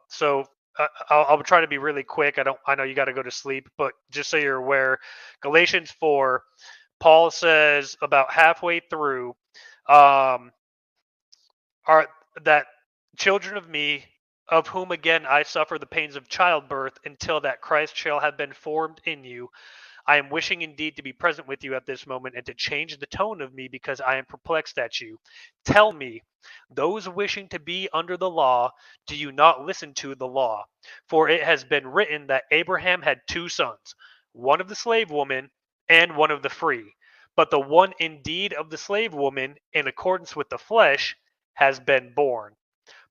So I'll try to be really quick. I know you got to go to sleep, but just so you're aware, Galatians 4, Paul says about halfway through, are that children of me, of whom again I suffer the pains of childbirth, until that Christ shall have been formed in you. I am wishing indeed to be present with you at this moment, and to change the tone of me, because I am perplexed at you. Tell me, those wishing to be under the law, do you not listen to the law? For it has been written that Abraham had two sons, one of the slave woman and one of the free. But the one indeed of the slave woman, in accordance with the flesh, has been born,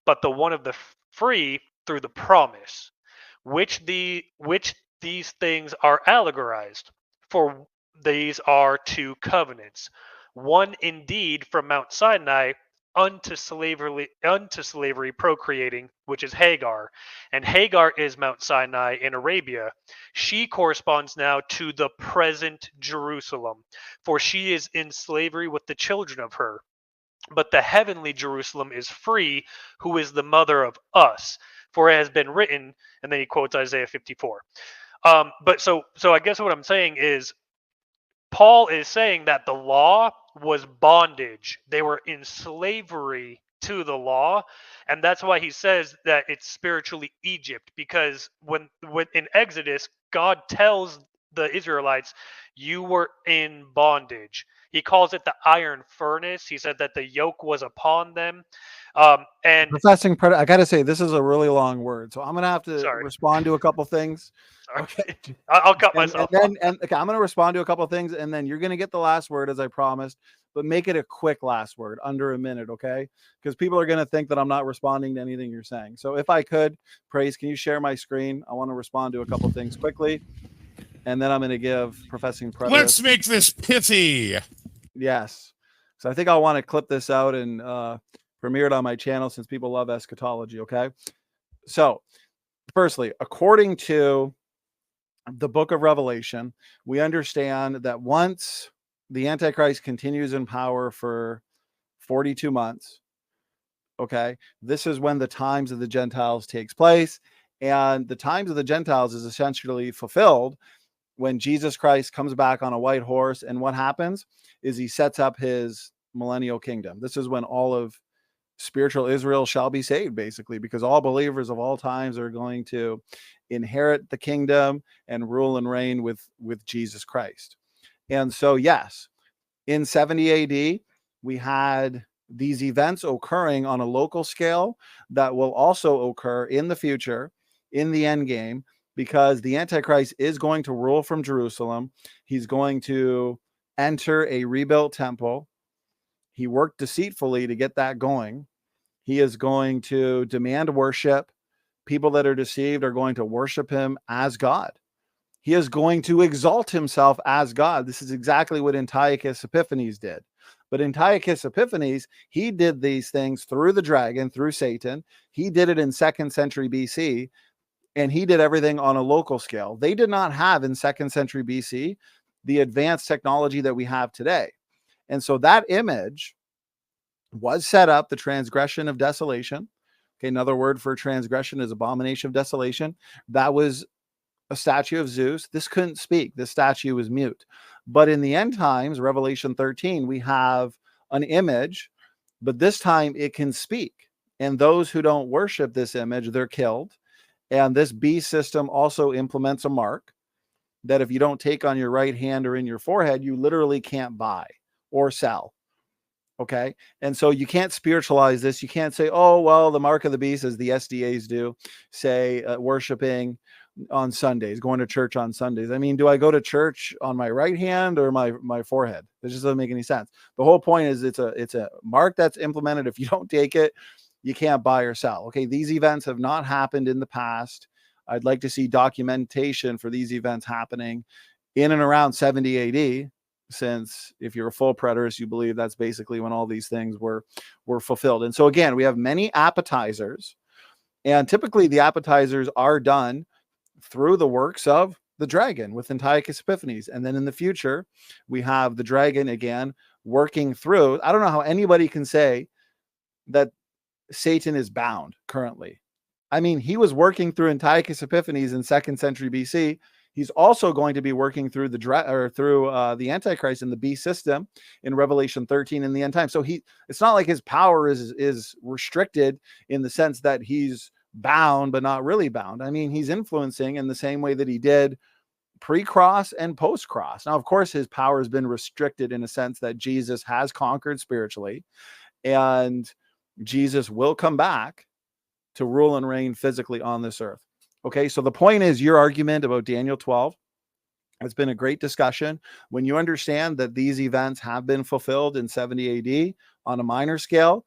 but the one of the free through the promise. Which these things are allegorized, for these are two covenants, one indeed from Mount Sinai unto slavery procreating, which is Hagar, and Hagar is Mount Sinai in Arabia. She corresponds now to the present Jerusalem, for she is in slavery with the children of her. But the heavenly Jerusalem is free, who is the mother of us. For it has been written, and then he quotes Isaiah 54. But so I guess what I'm saying is, Paul is saying that the law was bondage. They were in slavery to the law, and that's why he says that it's spiritually Egypt, because when in Exodus, God tells the Israelites, you were in bondage. He calls it the iron furnace. He said that the yoke was upon them. And Professing Preterist, I got to say, this is a really long word, so I'm going to have to respond to a couple things. sorry. Okay. I'll cut myself off. Okay, I'm going to respond to a couple things, and then you're going to get the last word, as I promised, but make it a quick last word, under a minute, okay? Because people are going to think that I'm not responding to anything you're saying. So if I could, Praise, can you share my screen? I want to respond to a couple things quickly, and then I'm going to give Professing Preterist. Let's make this pithy. Yes. So I think I'll want to clip this out and premiere it on my channel, since people love eschatology, okay? So, firstly, according to the book of Revelation, we understand that once the Antichrist continues in power for 42 months, okay, this is when the times of the Gentiles takes place. And the times of the Gentiles is essentially fulfilled when Jesus Christ comes back on a white horse. And what happens is he sets up his millennial kingdom. This is when all of spiritual Israel shall be saved, basically, because all believers of all times are going to inherit the kingdom and rule and reign with Jesus Christ. And so, yes, in 70 AD, we had these events occurring on a local scale that will also occur in the future, in the end game, because the Antichrist is going to rule from Jerusalem. He's going to enter a rebuilt temple. He worked deceitfully to get that going. He is going to demand worship. People that are deceived are going to worship him as God. He is going to exalt himself as God. This is exactly what Antiochus Epiphanes did. But Antiochus Epiphanes, he did these things through the dragon, through Satan. He did it in 2nd century BC, and he did everything on a local scale. They did not have in 2nd century BC the advanced technology that we have today. And so that image was set up, the transgression of desolation. Okay, another word for transgression is abomination of desolation. That was a statue of Zeus. This couldn't speak. This statue was mute. But in the end times, Revelation 13, we have an image, but this time it can speak. And those who don't worship this image, they're killed. And this beast system also implements a mark that if you don't take on your right hand or in your forehead, you literally can't buy or sell. Okay. And so you can't spiritualize this. You can't say, oh, well, the mark of the beast, as the SDAs do, say worshiping on Sundays, going to church on Sundays. I mean, do I go to church on my right hand or my forehead? It just doesn't make any sense. The whole point is it's a mark that's implemented. If you don't take it, you can't buy or sell. Okay. These events have not happened in the past. I'd like to see documentation for these events happening in and around 70 AD. Since if you're a full preterist, you believe that's basically when all these things were fulfilled. And so again, we have many appetizers, and typically the appetizers are done through the works of the dragon with Antiochus Epiphanes. And then in the future, we have the dragon again working through. I don't know how anybody can say that Satan is bound currently. I mean, he was working through Antiochus Epiphanes in 2nd century BC. He's also going to be working through the Antichrist in the beast system in Revelation 13 in the end time. So it's not like his power is restricted in the sense that he's bound, but not really bound. I mean, he's influencing in the same way that he did pre-cross and post-cross. Now, of course, his power has been restricted in a sense that Jesus has conquered spiritually, and Jesus will come back to rule and reign physically on this earth. Okay, so the point is your argument about Daniel 12 has been a great discussion. When you understand that these events have been fulfilled in 70 AD on a minor scale,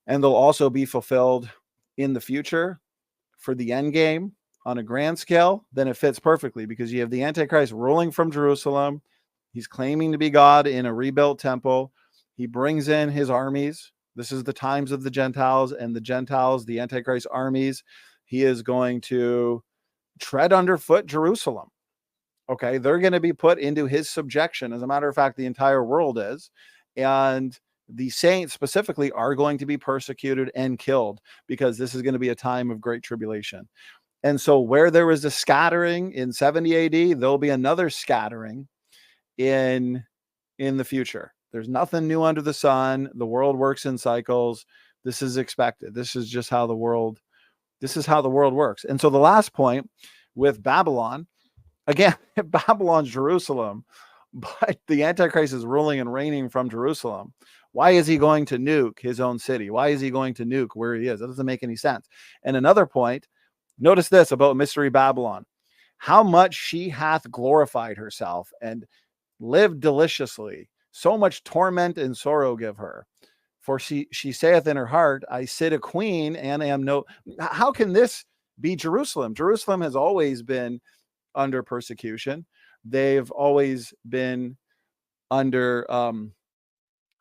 and they'll also be fulfilled in the future for the end game on a grand scale, then it fits perfectly because you have the Antichrist ruling from Jerusalem. He's claiming to be God in a rebuilt temple. He brings in his armies. This is the times of the Gentiles, and the Gentiles, the Antichrist armies, he is going to tread underfoot Jerusalem. Okay, they're going to be put into his subjection. As a matter of fact, the entire world is. And the saints specifically are going to be persecuted and killed because this is going to be a time of great tribulation. And so where there was a scattering in 70 AD, there'll be another scattering in the future. There's nothing new under the sun. The world works in cycles. This is expected. This is just how the world works. And so the last point with Babylon, again, Babylon's Jerusalem, but the Antichrist is ruling and reigning from Jerusalem. Why is he going to nuke his own city? Why is he going to nuke where he is? That doesn't make any sense. And another point, notice this about Mystery Babylon, how much she hath glorified herself and lived deliciously. So much torment and sorrow give her. For she saith in her heart, I sit a queen and am no. How can this be Jerusalem? Jerusalem has always been under persecution. They've always been under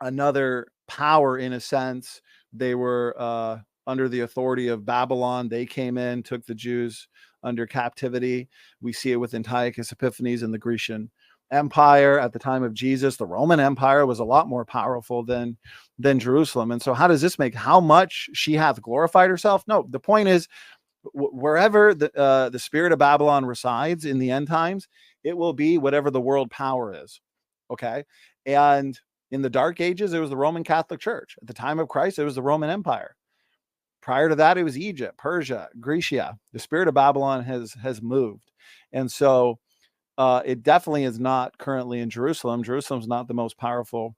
another power in a sense. They were under the authority of Babylon. They came in, took the Jews under captivity. We see it with Antiochus Epiphanes and the Grecian Empire at the time of Jesus. The Roman Empire was a lot more powerful than Jerusalem. And so how does this make how much she hath glorified herself? No, the point is wherever the spirit of Babylon resides in the end times, it will be whatever the world power is. Okay. And in the dark ages, it was the Roman Catholic Church. At the time of Christ, it was the Roman Empire. Prior to that, it was Egypt, Persia, Grecia. The spirit of Babylon has moved. And so it definitely is not currently in Jerusalem. Jerusalem's not the most powerful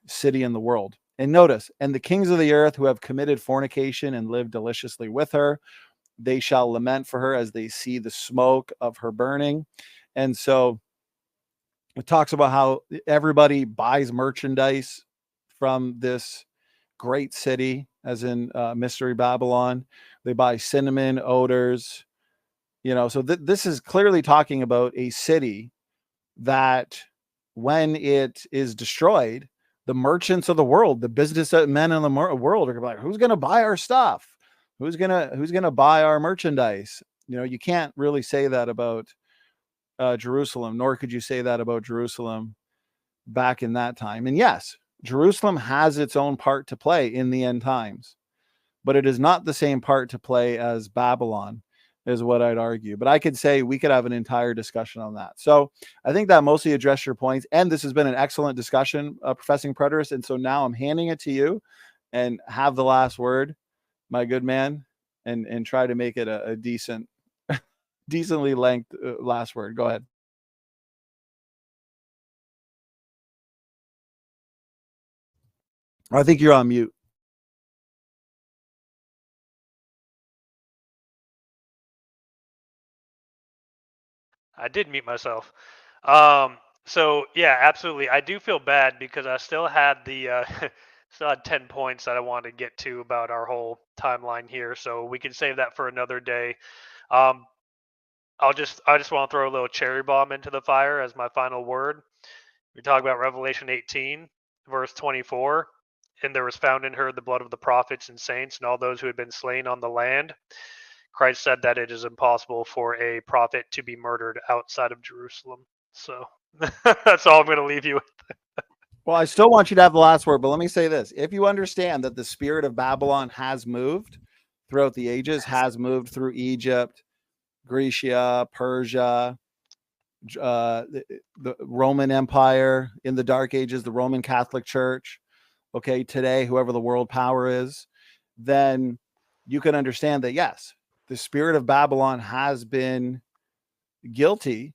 city in the world. And notice, and the kings of the earth who have committed fornication and lived deliciously with her, they shall lament for her as they see the smoke of her burning. And so it talks about how everybody buys merchandise from this great city, as in Mystery Babylon. They buy cinnamon, odors, so this is clearly talking about a city that when it is destroyed, the merchants of the world, the businessmen in the world are like, who's going to buy our stuff? Who's going to buy our merchandise? You can't really say that about Jerusalem, nor could you say that about Jerusalem back in that time. And yes, Jerusalem has its own part to play in the end times, but it is not the same part to play as Babylon, is what I'd argue. But I could say we could have an entire discussion on that. So I think that mostly addressed your points. And this has been an excellent discussion, Professing Preterist. And so now I'm handing it to you and have the last word, my good man, and try to make it a decently length last word. Go ahead. I think you're on mute. I did mute myself. So yeah, absolutely. I do feel bad because I still had the still had 10 points that I wanted to get to about our whole timeline here. So we can save that for another day. Um, I just want to throw a little cherry bomb into the fire as my final word. We talk about Revelation 18, verse 24. And there was found in her the blood of the prophets and saints and all those who had been slain on the land. Christ said that it is impossible for a prophet to be murdered outside of Jerusalem. So that's all I'm going to leave you with. Well, I still want you to have the last word, but let me say this. If you understand that the spirit of Babylon has moved throughout the ages, has moved through Egypt, Grecia, Persia, the Roman Empire, in the Dark Ages, the Roman Catholic Church, okay, today, whoever the world power is, then you can understand that, yes, the spirit of Babylon has been guilty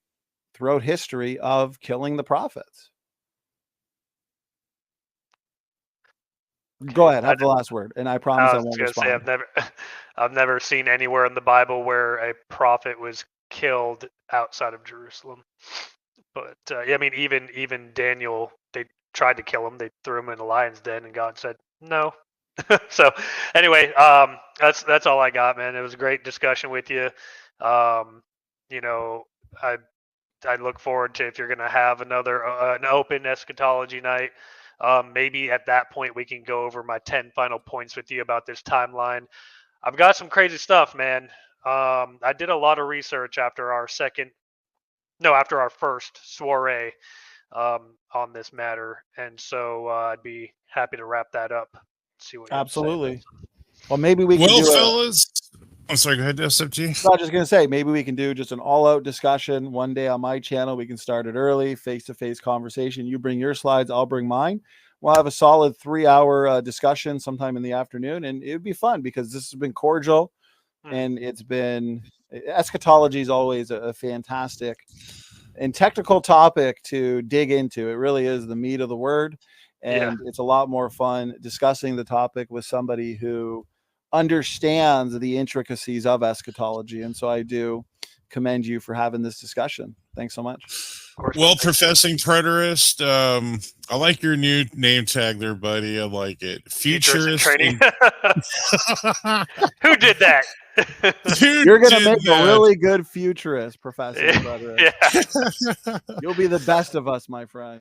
throughout history of killing the prophets. Go ahead, have the last word, and I promise I won't respond. I've never seen anywhere in the Bible where a prophet was killed outside of Jerusalem. But yeah, I mean, even Daniel, they tried to kill him. They threw him in a lion's den, and God said no. So anyway, that's all I got, man. It was a great discussion with you. You know, I look forward to if you're going to have another an open eschatology night. Maybe at that point we can go over my 10 final points with you about this timeline. I've got some crazy stuff, man. I did a lot of research after our first soiree on this matter, and so I'd be happy to wrap that up. See what you absolutely. Well, maybe we can do fellas. I'm sorry, go ahead, SFG. I was just going to say, maybe we can do just an all-out discussion one day on my channel. We can start it early, face-to-face conversation. You bring your slides, I'll bring mine. We'll have a solid 3-hour discussion sometime in the afternoon, and it would be fun because this has been cordial, and it's been eschatology is always a fantastic and technical topic to dig into. It really is the meat of the word, and it's a lot more fun discussing the topic with somebody who understands the intricacies of eschatology. And so I do commend you for having this discussion. Thanks so much. Well, Professing Preterist, I like your new name tag there, buddy. I like it. Futurist. Training. Who did that? You're going to make a really good futurist, Professing Preterist. You'll be the best of us, my friend.